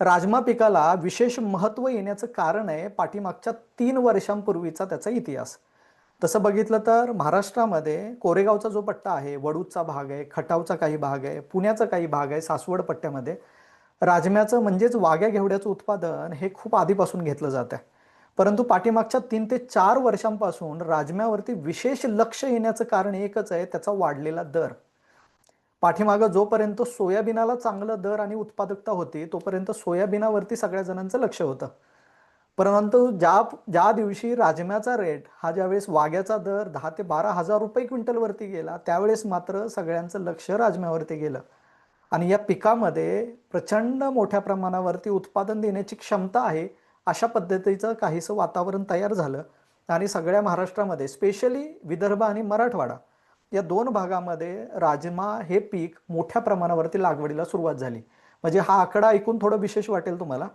राजमा पिकाला विशेष महत्त्व येण्याचं कारण आहे पाठीमागच्या 3 वर्षांपूर्वीचा त्याचा इतिहास. तसं बघितलं तर महाराष्ट्रामध्ये कोरेगावचा जो पट्टा आहे, वडूजचा भाग आहे, खटावचा काही भाग आहे, पुण्याचा काही भाग आहे, सासवड पट्ट्यामध्ये राजम्याचं म्हणजेच वाघ्या घेवड्याचं उत्पादन हे खूप आधीपासून घेतलं जात आहे. परंतु पाठीमागच्या 3 ते 4 वर्षांपासून राजम्यावरती विशेष लक्ष येण्याचं कारण एकच आहे, त्याचा वाढलेला दर. पाठीमागं जोपर्यंत सोयाबीनाला चांगलं दर आणि उत्पादकता होती तोपर्यंत सोयाबीनावरती सगळ्या जणांचं लक्ष होतं. परंतु ज्या ज्या दिवशी राजम्याचा रेट हा ज्यावेळेस वाघ्याचा दर 10 ते 12 हजार रुपये क्विंटलवरती गेला, त्यावेळेस मात्र सगळ्यांचं लक्ष राजम्यावरती गेलं. आणि या पिकामध्ये प्रचंड मोठ्या प्रमाणावरती उत्पादन देण्याची क्षमता आहे, अशा पद्धतीचं काहीसं वातावरण तयार झालं. आणि सगळ्या महाराष्ट्रामध्ये स्पेशली विदर्भ आणि मराठवाडा या 2 भागामध्ये राजमा हे पीक मोठ्या प्रमाणावरती लागवडीला सुरुवात झाली. म्हणजे हा आकडा ऐकून थोडं विशेष वाटेल तुम्हाला.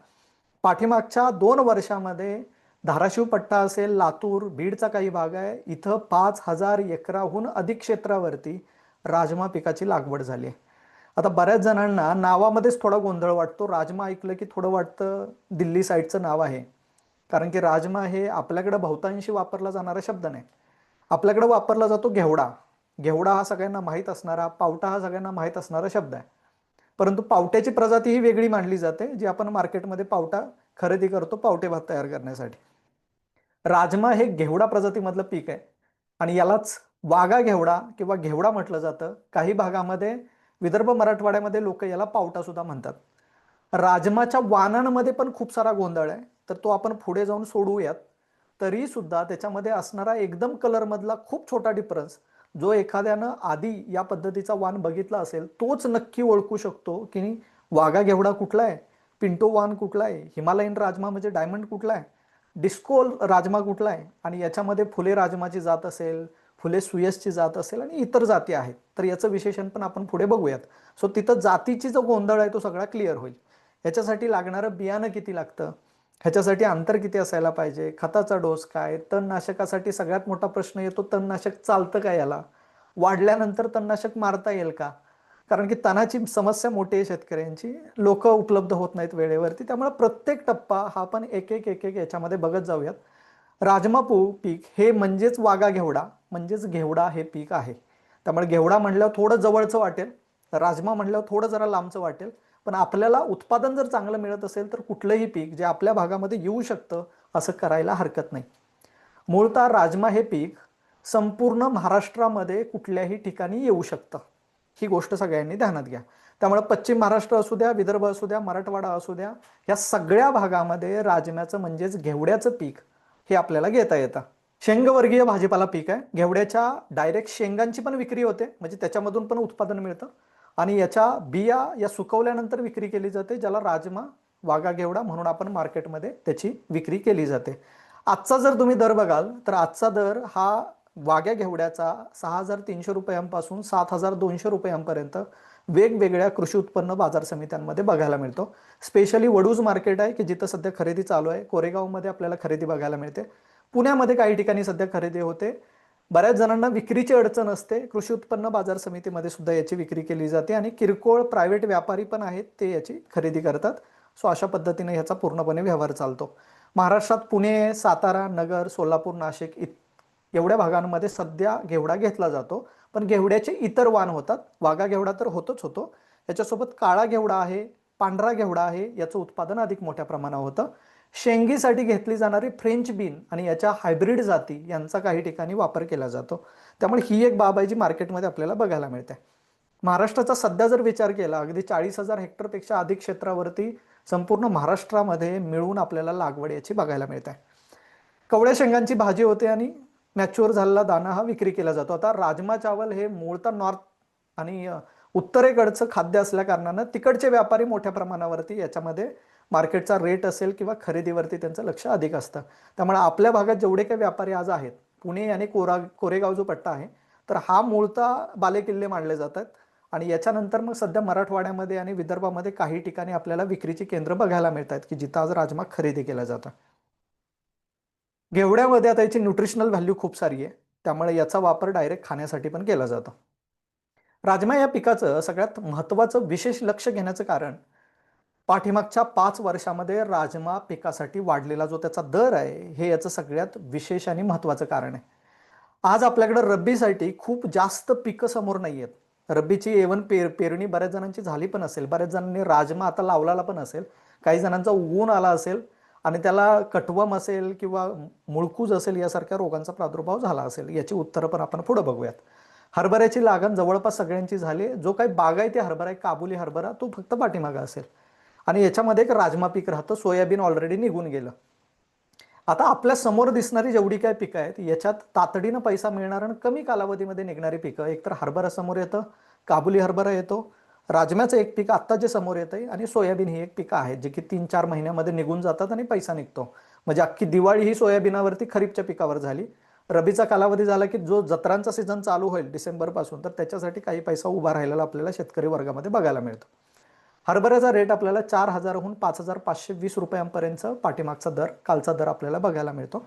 पाठीमागच्या 2 वर्षामध्ये धाराशिव पट्टा असेल, लातूर, बीडचा काही भाग आहे, इथं 5,000 एकराहून अधिक क्षेत्रावरती राजमा पिकाची लागवड झाली आहे. आता बऱ्याच जणांना नावामध्येच थोडा गोंधळ वाटतो. राजमा ऐकलं की थोडं वाटतं दिल्ली साईडचं नाव आहे. कारण की राजमा हे आपल्याकडे बहुतांशी वापरला जाणारा शब्द नाही. आपल्याकडे वापरला जातो घेवडा. घेवडा हा सगळ्यांना माहीत असणारा, पावटा हा सगळ्यांना माहीत असणारा शब्द आहे. परंतु पावट्याची प्रजाती ही वेगळी मानली जाते, जी आपण मार्केटमध्ये पावटा खरेदी करतो पावटे भात तयार करण्यासाठी. राजमा हे घेवडा प्रजातीमधलं पीक आहे आणि यालाच वाघा घेवडा किंवा घेवडा म्हटलं जातं. काही भागामध्ये विदर्भ मराठवाड्यामध्ये लोक याला पावटा सुद्धा म्हणतात. राजमाच्या वाणांमध्ये पण खूप सारा गोंधळ आहे, तर तो आपण पुढे जाऊन सोडवूयात. तरी सुद्धा त्याच्यामध्ये असणारा एकदम कलरमधला खूप छोटा डिफरन्स जो एखाद्यानं आधी या पद्धतीचा वाण बघितला असेल तोच नक्की ओळखू शकतो की वाघा घेवडा कुठला आहे, पिंटो वाण कुठला आहे, हिमालयन राजमा म्हणजे डायमंड कुठला आहे, डिस्को राजमा कुठला आहे. आणि याच्यामध्ये फुले राजमाची जात असेल, फुले सुयसची जात असेल आणि इतर जाती आहेत, तर याचं विशेषण पण आपण पुढे बघूयात. सो तिथं जातीची जो गोंधळ आहे तो सगळा क्लिअर होईल. याच्यासाठी लागणारं बियाणं किती लागतं, ह्याच्यासाठी अंतर किती असायला पाहिजे, खताचा डोस काय, तणनाशकासाठी सगळ्यात मोठा प्रश्न येतो, तणनाशक चालतं का याला, वाढल्यानंतर तणनाशक मारता येईल का. कारण की तणाची समस्या मोठी आहे शेतकऱ्यांची, लोक उपलब्ध होत नाहीत वेळेवरती. त्यामुळे प्रत्येक टप्पा हा आपण एक एक एक एक याच्यामध्ये बघत जाऊयात. राजमा पीक हे म्हणजेच वाघा घेवडा म्हणजेच घेवडा हे पीक आहे. त्यामुळे घेवडा म्हणल्यावर थोडं जवळचं वाटेल, राजमा म्हणल्यावर थोडं जरा लांबचं वाटेल. पण आपल्याला उत्पादन जर चांगलं मिळत असेल तर कुठलंही पीक जे आपल्या भागामध्ये येऊ शकतं असं करायला हरकत नाही. मूळतः राजमा हे पीक संपूर्ण महाराष्ट्रामध्ये कुठल्याही ठिकाणी येऊ शकतं, ही गोष्ट सगळ्यांनी ध्यानात घ्या. त्यामुळे पश्चिम महाराष्ट्र असू द्या, विदर्भ असू द्या, मराठवाडा असू द्या, या सगळ्या भागामध्ये राजम्याचं म्हणजेच घेवड्याचं पीक हे आपल्याला घेता येतं. शेंगवर्गीय भाजीपाला पीक आहे. घेवड्याच्या डायरेक्ट शेंगांची पण विक्री होते, म्हणजे त्याच्यामधून पण उत्पादन मिळतं. आणि याच्या बिया या सुकवल्यानंतर विक्री केली जाते, ज्याला राजमा वाघा घेवडा म्हणून आपण मार्केटमध्ये त्याची विक्री केली जाते. आजचा जर तुम्ही दर बघाल तर आजचा दर हा वाघ्या घेवड्याचा 6,300 रुपयांपासून 7,200 रुपयांपर्यंत वेगवेगळ्या कृषी उत्पन्न बाजार समित्यांमध्ये बघायला मिळतो. स्पेशली वडूज मार्केट आहे की जिथं सध्या खरेदी चालू आहे. कोरेगावमध्ये आपल्याला खरेदी बघायला मिळते. पुण्यामध्ये काही ठिकाणी सध्या खरेदी होते. बऱ्याच जणांना विक्रीची अडचण असते. कृषी उत्पन्न बाजार समितीमध्ये सुद्धा याची विक्री केली जाते आणि किरकोळ प्रायव्हेट व्यापारी पण आहेत, ते याची खरेदी करतात. सो अशा पद्धतीने ह्याचा पूर्णपणे व्यवहार चालतो. महाराष्ट्रात पुणे, सातारा, नगर, सोलापूर, नाशिक एवढ्या भागांमध्ये सध्या घेवडा घेतला जातो. पण घेवड्याचे इतर वाण होतात. वाघा घेवडा तर होतोच होतो, याच्यासोबत काळा घेवडा आहे, पांढरा घेवडा आहे, याचं उत्पादन अधिक मोठ्या प्रमाणावर होतं. शेंगीसाठी घेतली जाणारी फ्रेंच बीन आणि याच्या हायब्रिड जाती यांचा काही ठिकाणी वापर केला जातो. त्यामुळे ही एक बाब आहे जी मार्केटमध्ये आपल्याला बघायला मिळते. महाराष्ट्राचा सध्या जर विचार केला, अगदी 40,000 हेक्टरपेक्षा अधिक क्षेत्रावरती संपूर्ण महाराष्ट्रामध्ये मिळून आपल्याला लागवड याची बघायला मिळते. कवळ्या शेंगांची भाजी होते आणि मॅच्युअर झालेला दाणा हा विक्री केला जातो. आता राजमा चावल हे मूळतः नॉर्थ आणि उत्तरेकडचं खाद्य असल्या कारणानं तिकडचे व्यापारी मोठ्या प्रमाणावरती याच्यामध्ये मार्केटचा रेट असेल किंवा खरेदीवरती त्यांचं लक्ष अधिक असतं. त्यामुळे आपल्या भागात जेवढे काही व्यापारी आज आहेत, पुणे आणि कोरेगाव जो पट्टा आहे, तर हा मूळतः बालेकिल्ले मानले जातात. आणि याच्यानंतर मग सध्या मराठवाड्यामध्ये आणि विदर्भामध्ये काही ठिकाणी आपल्याला विक्रीची केंद्र बघायला मिळतात की जिथं आज राजमा खरेदी केला जातं. घेवड्यामध्ये आता याची न्यूट्रिशनल व्हॅल्यू खूप सारी आहे, त्यामुळे याचा वापर डायरेक्ट खाण्यासाठी पण केला जातो. राजमा या पिकाचं सगळ्यात महत्त्वाचं विशेष लक्ष घेण्याचं कारण पाठीमागच्या 5 वर्षामध्ये राजमा पिकासाठी वाढलेला जो त्याचा दर आहे, हे याचं सगळ्यात विशेष आणि महत्त्वाचं कारण आहे. आज आपल्याकडे रब्बीसाठी खूप जास्त पिकं समोर नाही आहेत. रब्बीची एव्हन पेरणी बऱ्याच जणांची झाली पण असेल. बऱ्याच जणांनी राजमा आता लावलेला पण असेल. काही जणांचा उगवून आला असेल आणि त्याला कटवम असेल किंवा मुळकूज असेल यासारख्या रोगांचा प्रादुर्भाव झाला असेल. याची उत्तरं पण आपण पुढे बघूयात. हरभऱ्याची लागण जवळपास सगळ्यांची झाली. जो काही बागायती हरभरा आहे, काबुली हरभरा, तो फक्त पाठीमागं असेल. आणि याच्यामध्ये एक राजमा पीक राहतं. सोयाबीन ऑलरेडी निघून गेलं. आता आपल्या समोर दिसणारी जेवढी काय पिकं आहेत, याच्यात तातडीनं पैसा मिळणार आणि कमी कालावधीमध्ये निघणारी पिकं, एकतर हरभरा समोर येतं, काबुली हरभरा येतो, राजम्याचं एक पीक आत्ता जे समोर येतंय, आणि सोयाबीन ही एक पिकं आहेत जे की 3-4 महिन्यामध्ये निघून जातात आणि पैसा निघतो. म्हणजे अख्खी दिवाळी ही सोयाबीनावरती, खरीपच्या पिकावर झाली. रबीचा कालावधी झाला की जो जत्रांचा सीझन चालू होईल डिसेंबर पासून, तर त्याच्यासाठी काही पैसा उभा राहिलेला आपल्याला शेतकरी वर्गामध्ये बघायला मिळतो. हरभऱ्याचा रेट आपल्याला 4,000हून 5,520 रुपयांपर्यंत पाठीमागचा दर, कालचा दर आपल्याला बघायला मिळतो.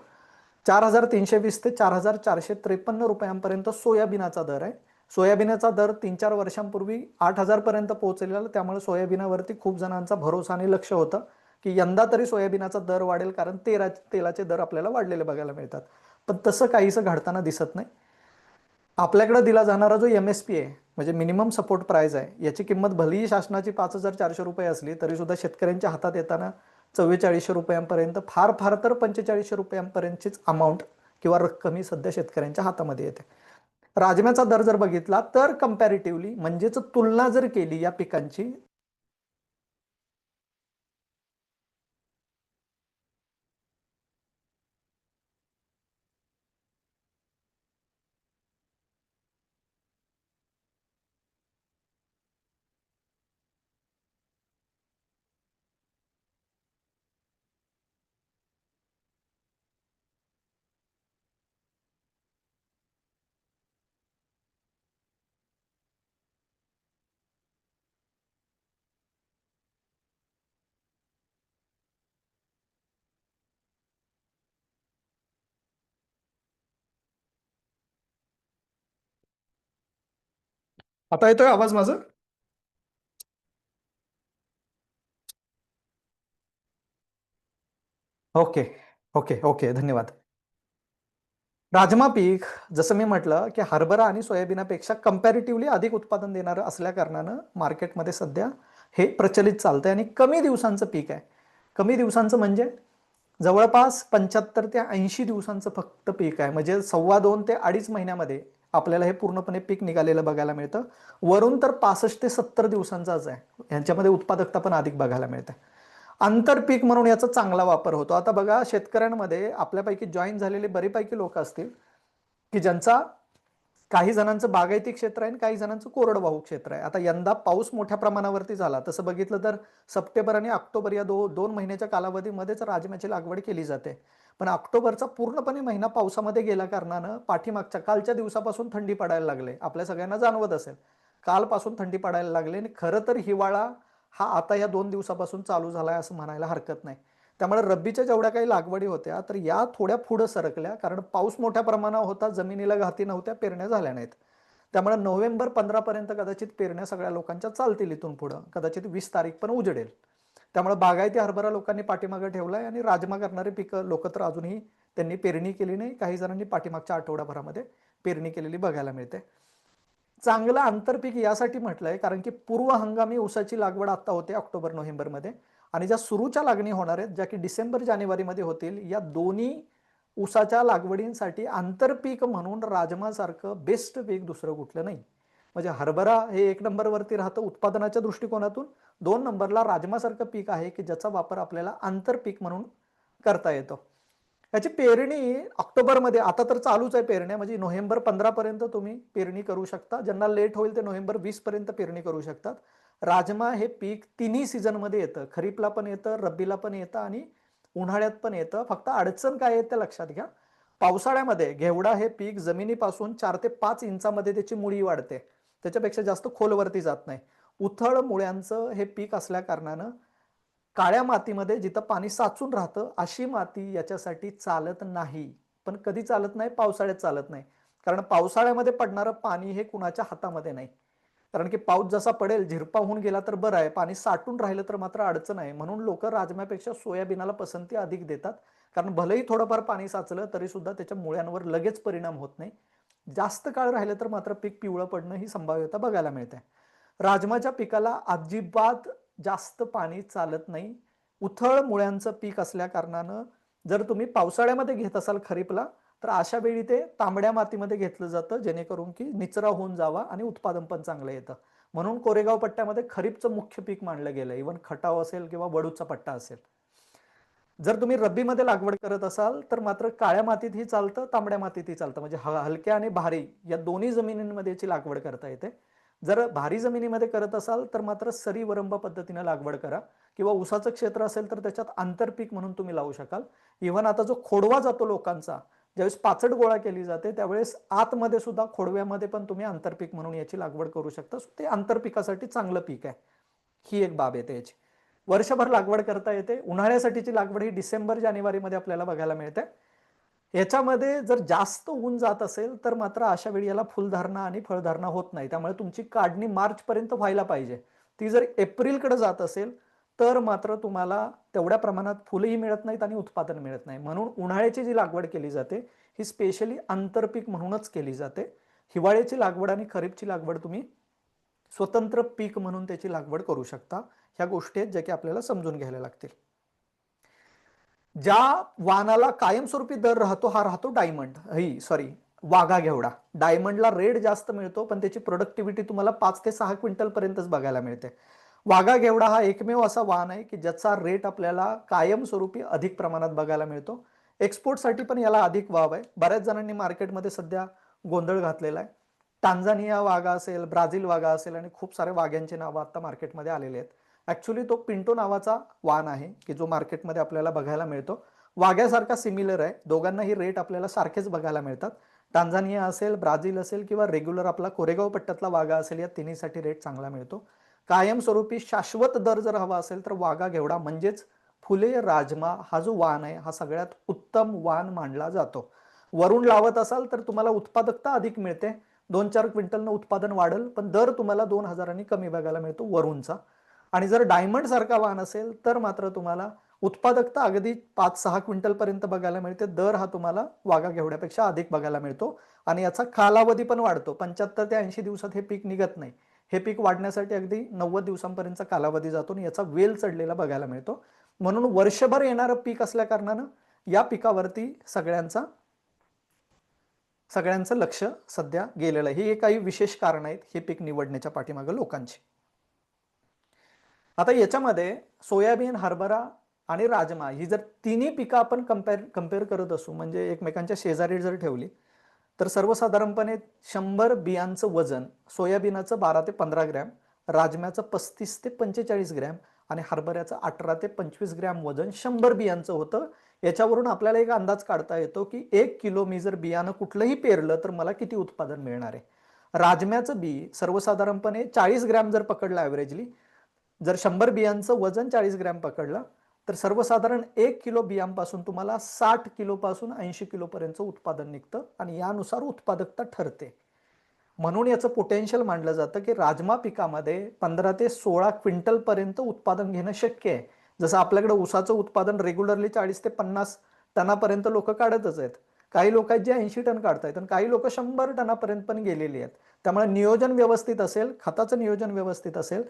4,320 ते 4,453 रुपयांपर्यंत सोयाबीनाचा दर आहे. सोयाबीनाचा दर 3-4 वर्षांपूर्वी 8,000 पर्यंत पोहोचलेला. त्यामुळे सोयाबीनावरती खूप जणांचा भरोसा आणि लक्ष होतं की यंदा तरी सोयाबीनाचा दर वाढेल, कारण तेलाचे दर आपल्याला वाढलेले बघायला मिळतात. पण तसं काहीसं घडताना दिसत नाही. आपल्याकडे दिला जाणारा जो MSP आहे, म्हणजे मिनिमम सपोर्ट प्राइस आहे, याची किंमत भलेही शासनाची 5,400 रुपये असली तरी सुद्धा शेतकऱ्यांच्या हातात येताना 4400 रुपयांपर्यंत, फार फार तर 4500 रुपयांपर्यंतचीच अमाऊंट किंवा रक्कम ही सध्या शेतकऱ्यांच्या हातामध्ये येते. राजम्याचा दर जर बघितला तर कंपॅरेटिव्हली, म्हणजेच तुलना जर केली या पिकांची, आता येतोय आवाज माझा? ओके, ओके, ओके, धन्यवाद. राजमा पीक, जसं मी म्हटलं की हरभरा आणि सोयाबीनापेक्षा कंपॅरेटिव्हली अधिक उत्पादन देणारं असल्या कारणानं मार्केटमध्ये सध्या हे प्रचलित चालतंय आणि कमी दिवसांचं पीक आहे. कमी दिवसांचं म्हणजे जवळपास 75 ते 80 दिवसांचं फक्त पीक आहे. म्हणजे 2.25 ते 2.5 महिन्यामध्ये आपल्याला हे पूर्णपणे पीक निघालेलं बघायला मिळतं. वरून तर 65 ते 70 दिवसांचाच आहे. यांच्यामध्ये उत्पादकता पण अधिक बघायला मिळते. आंतरपीक म्हणून याचा चांगला वापर होतो. आता बघा, शेतकऱ्यांमध्ये आपल्यापैकी जॉईन झालेले बरीपैकी लोक असतील की ज्यांचा, काही जणांचं बागायती क्षेत्र आहे आणि काही जणांचं कोरडवाहू क्षेत्र आहे. आता यंदा पाऊस मोठ्या प्रमाणावरती झाला. तसं बघितलं तर सप्टेंबर आणि ऑक्टोबर या दोन महिन्याच्या कालावधीमध्येच राजम्याची लागवड केली जाते. पण ऑक्टोबरचा पूर्णपणे महिना पावसामध्ये गेल्या कारणानं पाठीमागच्या कालच्या दिवसापासून थंडी पडायला लागले. आपल्या सगळ्यांना जाणवत असेल, कालपासून थंडी पडायला लागली आणि खरं तर हिवाळा हा आता या 2 दिवसापासून चालू झालाय असं म्हणायला हरकत नाही. त्यामुळे रब्बीच्या जेवढ्या काही लागवडी होत्या तर या थोड्या पुढे सरकल्या, कारण पाऊस मोठ्या प्रमाणावर होता, जमिनीला घाती नव्हत्या, पेरण्या झाल्या नाहीत. त्यामुळे नोव्हेंबर 15 पर्यंत कदाचित पेरण्या सगळ्या लोकांच्या चालतील. इथून पुढं कदाचित 20 तारीख पण उजडेल. त्यामुळे बागायती हरभरा लोकांनी पाठीमागे ठेवलाय आणि राजमा करणारी पिकं लोक तर अजूनही त्यांनी पेरणी केली नाही. काही जणांनी पाठीमागच्या आठवड्याभरामध्ये पेरणी केलेली बघायला मिळते. चांगलं आंतरपीक यासाठी म्हटलंय कारण की पूर्व हंगामी ऊसाची लागवड आता होते ऑक्टोबर-नोव्हेंबरमध्ये, आणि ज्या सुरूच्या लागणी होणार आहेत, ज्या की डिसेंबर-जानेवारीमध्ये होतील, या दोन्ही ऊसाच्या लागवडींसाठी आंतरपीक म्हणून राजमासारखं बेस्ट पीक दुसरं कुठलं नाही. म्हणजे हरभरा हे 1 नंबरवरती राहतं उत्पादनाच्या दृष्टिकोनातून. 2 नंबरला राजमासारखं पीक आहे की ज्याचा वापर आपल्याला आंतरपीक म्हणून करता येतो. याची पेरणी ऑक्टोबरमध्ये, आता तर चालूच आहे पेरण्या, म्हणजे नोव्हेंबर 15 पर्यंत तुम्ही पेरणी करू शकता. ज्यांना लेट होईल ते नोव्हेंबर 20 पर्यंत पेरणी करू शकतात. राजमा हे पीक तिन्ही सीझनमध्ये येतं. खरीपला पण येतं, रब्बीला पण येतं आणि उन्हाळ्यात पण येतं. फक्त अडचण काय आहे ते लक्षात घ्या. पावसाळ्यामध्ये घेवडा हे पीक जमिनीपासून 4 ते 5 इंचामध्ये त्याची मुळी वाढते. त्याच्यापेक्षा जास्त खोलवरती जात नाही. उथळ मुळ्यांचं हे पीक असल्या कारणानं काळ्या मातीमध्ये जिथं पाणी साचून राहतं अशी माती याच्यासाठी चालत नाही. पण कधी चालत नाही? पावसाळ्यात चालत नाही. कारण पावसाळ्यामध्ये पडणारं पाणी हे कुणाच्या हातामध्ये नाही. कारण की पाऊस जसा पडेल झिरपा होऊन गेला तर बरं आहे, पाणी साठून राहिलं तर मात्र अडचण आहे. म्हणून लोक राजम्यापेक्षा सोयाबीनला पसंती अधिक देतात. कारण भलेही थोडंफार पाणी साचलं तरी सुद्धा त्याच्या मुळ्यांवर लगेच परिणाम होत नाही. जास्त काळ राहिलं तर मात्र पीक पिवळं पडणं ही संभाव्यता बघायला मिळते. राजमाच्या पिकाला अजिबात जास्त पाणी चालत नाही. उथळ मुळ्यांचं पीक असल्या कारणानं जर तुम्ही पावसाळ्यामध्ये घेत असाल खरीपला, तर अशा वेळी ते तांबड्या मातीमध्ये घेतलं जातं, जेणेकरून की निचरा होऊन जावा आणि उत्पादन पण चांगलं येतं. म्हणून कोरेगाव पट्ट्यामध्ये खरीपचं मुख्य पीक मानलं गेलं, इव्हन खटाव असेल किंवा वडूचा पट्टा असेल. जर तुम्ही रब्बीमध्ये लागवड करत असाल तर मात्र काळ्या मातीतही चालतं, तांबड्या मातीतही चालतं. म्हणजे हलक्या आणि भारी या दोन्ही जमिनींमध्ये याची लागवड करता येते. जर भारी जमिनीमध्ये करत असाल तर मात्र सरी वरंब पद्धतीने लागवड करा, किंवा ऊसाचं क्षेत्र असेल तर त्याच्यात आंतरपीक म्हणून तुम्ही लावू शकाल. इव्हन आता जो खोडवा जातो लोकांचा, ज्यावेळेस पाचट गोळा केली जाते त्यावेळेस आतमध्ये सुद्धा खोडव्यामध्ये पण तुम्ही आंतरपीक म्हणून याची लागवड करू शकता. ते आंतरपिकासाठी चांगलं पीक आहे. ही एक बाब येते याची. वर्षभर लागवड करता येते. उन्हाळ्यासाठीची लागवड ही डिसेंबर जानेवारीमध्ये आपल्याला बघायला मिळते. याच्यामध्ये जर जास्त ऊन जात असेल तर मात्र अशा वेळी याला फुलधारणा आणि फळधारणा होत नाही. त्यामुळे तुमची काढणी मार्च पर्यंत व्हायला पाहिजे. ती जर एप्रिलकडे जात असेल तर मात्र तुम्हाला तेवढ्या प्रमाणात फुलंही मिळत नाहीत आणि उत्पादन मिळत नाही. म्हणून उन्हाळ्याची जी लागवड केली जाते ही स्पेशली आंतरपीक म्हणूनच केली जाते. हिवाळ्याची लागवड आणि खरीपची लागवड तुम्ही स्वतंत्र पीक म्हणून त्याची लागवड करू शकता. ह्या गोष्टी आहेत ज्या की आपल्याला समजून घ्यायला लागतील. ज्या वाणाला कायमस्वरूपी दर राहतो हा राहतो डायमंड, वाघा घेवडा. डायमंडला रेट जास्त मिळतो पण त्याची प्रोडक्टिव्हिटी तुम्हाला 5 ते 6 क्विंटल पर्यंतच बघायला मिळते. वाघा घेवडा हा एकमेव असा वाण आहे की ज्याचा रेट आपल्याला कायमस्वरूपी अधिक प्रमाणात बघायला मिळतो. एक्सपोर्टसाठी पण याला अधिक वाव आहे. बऱ्याच जणांनी मार्केटमध्ये सध्या गोंधळ घातलेला आहे. टांझानिया वाघा असेल, ब्राझील वाघा असेल आणि खूप सारे वाघ्यांची नावं आता मार्केटमध्ये आलेले आहेत. ऍक्च्युली तो पिंटो नावाचा वाण आहे की जो मार्केटमध्ये आपल्याला बघायला मिळतो. वाघ्यासारखा सिमिलर आहे, दोघांनाही रेट आपल्याला सारखेच बघायला मिळतात. टांझानिया असेल, ब्राझील असेल किंवा रेग्युलर आपला कोरेगाव पट्ट्यातला वाघा असेल, या तिन्हीसाठी रेट चांगला मिळतो. कायमस्वरूपी शाश्वत दर जर हवा असेल तर वाघा घेवडा म्हणजेच फुले राजमा हा जो वाण आहे हा सगळ्यात उत्तम वाण मानला जातो. वरून लावत असाल तर तुम्हाला उत्पादकता अधिक मिळते. 2-4 क्विंटलनं उत्पादन वाढेल पण दर तुम्हाला 2,000 कमी बघायला मिळतो वरूनचा. आणि जर डायमंड सारखा वाण असेल तर मात्र तुम्हाला उत्पादकता अगदी 5-6 क्विंटल पर्यंत बघायला मिळते. दर हा तुम्हाला वाघा घेवड्यापेक्षा अधिक बघायला मिळतो आणि याचा कालावधी पण वाढतो. 75 ते 80 दिवसात हे पीक निघत नाही. हे पीक वाढण्यासाठी अगदी 90 दिवसांपर्यंतचा कालावधी जातो आणि याचा वेल चढलेला बघायला मिळतो. म्हणून वर्षभर येणारं पीक असल्या कारणानं या पिकावरती सगळ्यांचं लक्ष सध्या गेलेलं आहे. ही काही विशेष कारण आहेत हे पीक निवडण्याच्या पाठीमागे लोकांची. आता याच्यामध्ये सोयाबीन, हरभरा आणि राजमा ही जर तिन्ही पिकं आपण कंपेअर करत असू, म्हणजे एकमेकांच्या शेजारी जर ठेवली, तर सर्वसाधारणपणे 100 बियांचं वजन सोयाबीनाचं 12 ते 15 ग्रॅम, राजम्याचं 35 ते 45 ग्रॅम आणि हरभऱ्याचं 18 ते 25 ग्रॅम वजन 100 बियांचं होतं. याच्यावरून आपल्याला एक अंदाज काढता येतो की 1 किलो मी जर बियाणं कुठलंही पेरलं तर मला किती उत्पादन मिळणार आहे. राजम्याचं बी सर्वसाधारणपणे 40 ग्रॅम जर पकडलं ॲव्हरेजली, जर 100 बियांचं वजन 40 ग्रॅम पकडलं तर सर्वसाधारण 1 किलो बियांपासून तुम्हाला 60 किलोपासून 80 किलोपर्यंत उत्पादन निघतं आणि यानुसार उत्पादकता ठरते. म्हणून याचं पोटेन्शियल मानलं जातं की राजमा पिकामध्ये 15 ते 16 क्विंटल पर्यंत उत्पादन घेणं शक्य आहे. जसं आपल्याकडे ऊसाचं उत्पादन रेग्युलरली 40 ते 50 टनापर्यंत लोक काढतच आहेत. काही लोक आहेत जे 80 टन काढतायत आणि काही लोक 100 टनापर्यंत पण गेलेली आहेत. त्यामुळे नियोजन व्यवस्थित असेल, खताचं नियोजन व्यवस्थित असेल,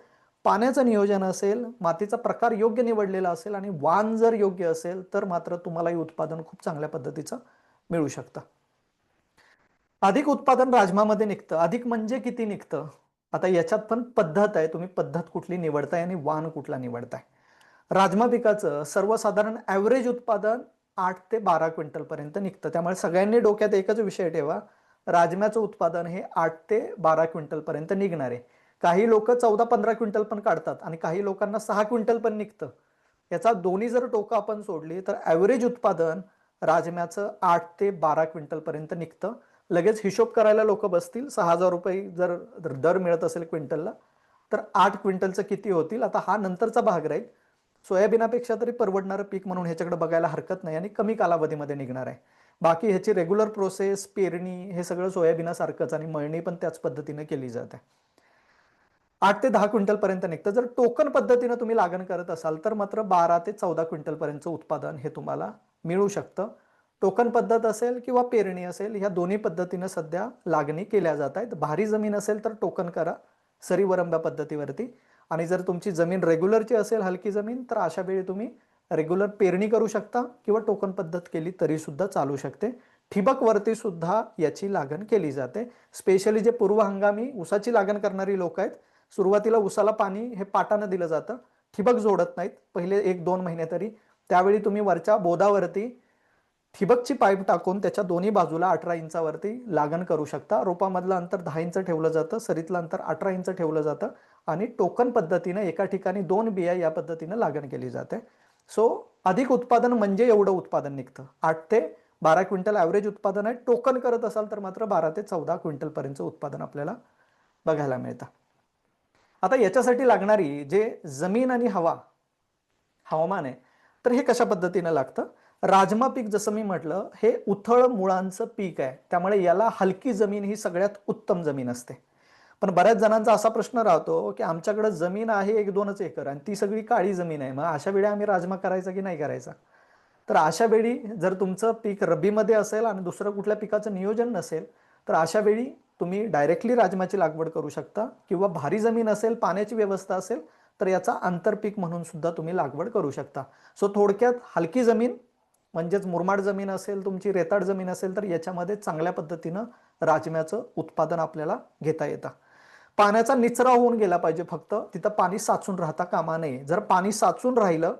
पाण्याचं नियोजन असेल, मातीचा प्रकार योग्य निवडलेला असेल आणि वाण जर योग्य असेल तर मात्र तुम्हाला हे उत्पादन खूप चांगल्या पद्धतीचं मिळू शकतं. अधिक उत्पादन राजमामध्ये निघतं. अधिक म्हणजे किती निघतं? आता याच्यात पण पद्धत आहे. तुम्ही पद्धत कुठली निवडताय आणि वाण कुठला निवडताय. राजमा पिकाचं सर्वसाधारण ॲव्हरेज उत्पादन 8 ते 12 क्विंटल पर्यंत निघतं. त्यामुळे सगळ्यांनी डोक्यात एकच विषय ठेवा, राजम्याचं उत्पादन हे 8 ते 12 क्विंटल पर्यंत निघणार आहे. काही लोक 14-15 क्विंटल पण काढतात आणि काही लोकांना 6 क्विंटल पण निघतं. याचा दोन्ही जर टोकं आपण सोडली तर ॲव्हरेज उत्पादन राजम्याचं 8 ते 12 क्विंटल पर्यंत निघतं. लगेच हिशोब करायला लोक बसतील. 6,000 रुपये जर दर मिळत असेल क्विंटलला तर 8 क्विंटलचं किती होतील? आता हा नंतरचा भाग राहील. सोयाबीनापेक्षा तरी परवडणारं पीक म्हणून ह्याच्याकडे बघायला हरकत नाही आणि कमी कालावधीमध्ये निघणार आहे. बाकी ह्याची रेग्युलर प्रोसेस, पेरणी हे सगळं सोयाबीनासारखंच आणि मळणी पण त्याच पद्धतीने केली जाते. 8 ते 10 क्विंटल पर्यंत निघतं. जर टोकन पद्धतीनं तुम्ही लागण करत असाल तर मात्र 12 ते 14 क्विंटल पर्यंतचं उत्पादन हे तुम्हाला मिळू शकतं. टोकन पद्धत असेल किंवा पेरणी असेल, ह्या दोन्ही पद्धतीनं सध्या लागणी केल्या जात आहेत. भारी जमीन असेल तर टोकन करा सरी वरंब्या पद्धतीवरती, आणि जर तुमची जमीन रेग्युलरची असेल, हलकी जमीन, तर अशा वेळी तुम्ही रेग्युलर पेरणी करू शकता किंवा टोकन पद्धत केली तरी सुद्धा चालू शकते. ठिबक वरती सुद्धा याची लागण केली जाते. स्पेशली जे पूर्व हंगामी ऊसाची लागण करणारी लोक आहेत, सुरुवातीला ऊसाला पाणी हे पाटानं दिलं जातं, ठिबक जोडत नाहीत पहिले 1-2 महिने तरी. त्यावेळी तुम्ही वरच्या बोधावरती ठिबकची पाईप टाकून त्याच्या दोन्ही बाजूला 18 इंचावरती लागण करू शकता. रोपामधलं अंतर 10 इंच ठेवलं जातं, सरीतलं अंतर 18 इंच ठेवलं जातं, आणि टोकन पद्धतीने एका ठिकाणी 2 बिया या पद्धतीने लागण केली जाते. सो अधिक उत्पादन म्हणजे एवढं उत्पादन निघतं. 8 ते 12 क्विंटल ॲव्हरेज उत्पादन आहे. टोकन करत असाल तर मात्र 12 ते 14 क्विंटल पर्यंत उत्पादन आपल्याला बघायला मिळतं. आता याच्यासाठी लागणारी जे जमीन आणि हवामान आहे, तर हे कशा पद्धतीनं लागतं. राजमा पीक जसं मी म्हटलं, हे उथळ मुळांचं पीक आहे, त्यामुळे याला हलकी जमीन ही सगळ्यात उत्तम जमीन असते. पण बऱ्याच जणांचा असा प्रश्न राहतो की आमच्याकडे जमीन आहे 1-2च एकर आणि ती सगळी काळी जमीन आहे, मग अशा वेळी आम्ही राजमा करायचा की नाही करायचा. तर अशा वेळी जर तुमचं पीक रब्बीमध्ये असेल आणि दुसरं कुठल्या पिकाचं नियोजन नसेल, तर अशा वेळी तुम्ही डायरेक्टली राजमाची लागवड करू शकता, किंवा भारी जमीन असेल, पाण्याची व्यवस्था असेल, तर याचा आंतरपीक म्हणून सुद्धा तुम्ही लागवड करू शकता. सो थोडक्यात हलकी जमीन म्हणजेच मुरमाड जमीन असेल, तुमची रेताड जमीन असेल, तर याच्यामध्ये चांगल्या पद्धतीनं राजम्याचं उत्पादन आपल्याला घेता येतं. पाण्याचा निचरा होऊन गेला पाहिजे, फक्त तिथं पाणी साचून राहता कामा नये. जर पाणी साचून राहिलं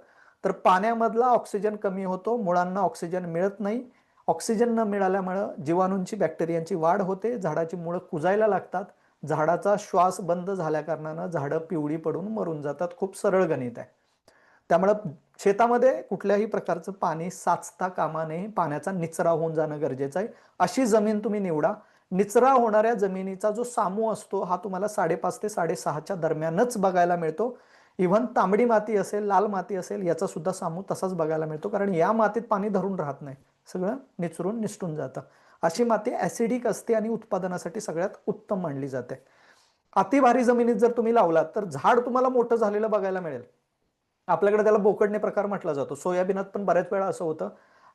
तर पाण्यामधला ऑक्सिजन कमी होतो, मुळांना ऑक्सिजन मिळत नाही. ऑक्सिजन न मिळाल्यामुळं जीवाणूंची, बॅक्टेरियांची वाढ होते, झाडाची मुळं कुजायला लागतात, झाडाचा श्वास बंद झाल्या कारणानं झाडं पिवळी पडून मरून जातात. खूप सरळ गणित आहे. त्यामुळं शेतामध्ये कुठल्याही प्रकारचं पाणी साचता कामा नये, पाण्याचा निचरा होऊन जाणं गरजेचं आहे. अशी जमीन तुम्ही निवडा. निचरा होणाऱ्या जमिनीचा जो सामू असतो हा तुम्हाला 5.5 ते 6.5च्या दरम्यानच बघायला मिळतो. इव्हन तांबडी माती असेल, लाल माती असेल, याचा सुद्धा सामू तसाच बघायला मिळतो, कारण या मातीत पाणी धरून राहत नाही, सगळं निचरून निसटून जातं. अशी माती ऍसिडिक असते आणि उत्पादनासाठी सगळ्यात उत्तम मानली जाते. अति भारी जमिनीत जर तुम्ही लावलात तर झाड तुम्हाला मोठं झालेलं बघायला मिळेल. आपल्याकडे त्याला बोकडणे प्रकार म्हटला जातो. सोयाबीनात पण बऱ्याच वेळा असं होतं,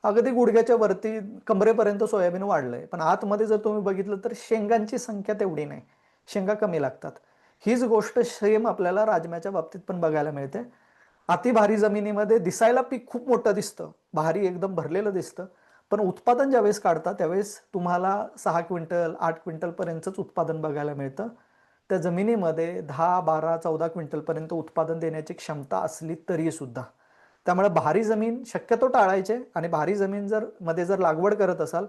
अगदी गुडघ्याच्या वरती कमरेपर्यंत सोयाबीन वाढलंय, पण आतमध्ये जर तुम्ही बघितलं तर शेंगांची संख्या तेवढी नाही, शेंगा कमी लागतात. हीच गोष्ट सेम आपल्याला राजम्याच्या बाबतीत पण बघायला मिळते. अति भारी जमिनीमध्ये दिसायला पीक खूप मोठं दिसतं, भारी एकदम भरलेलं दिसतं, पण उत्पादन ज्यावेळेस काढता त्यावेळेस तुम्हाला 6 क्विंटल 8 क्विंटल पर्यंतच उत्पादन बघायला मिळतं. त्या जमिनीमध्ये 10, 12, 14 क्विंटल पर्यंत उत्पादन देण्याची क्षमता असली तरी सुद्धा. त्यामुळे भारी जमीन शक्यतो टाळायचे, आणि भारी जमीन जर लागवड करत असाल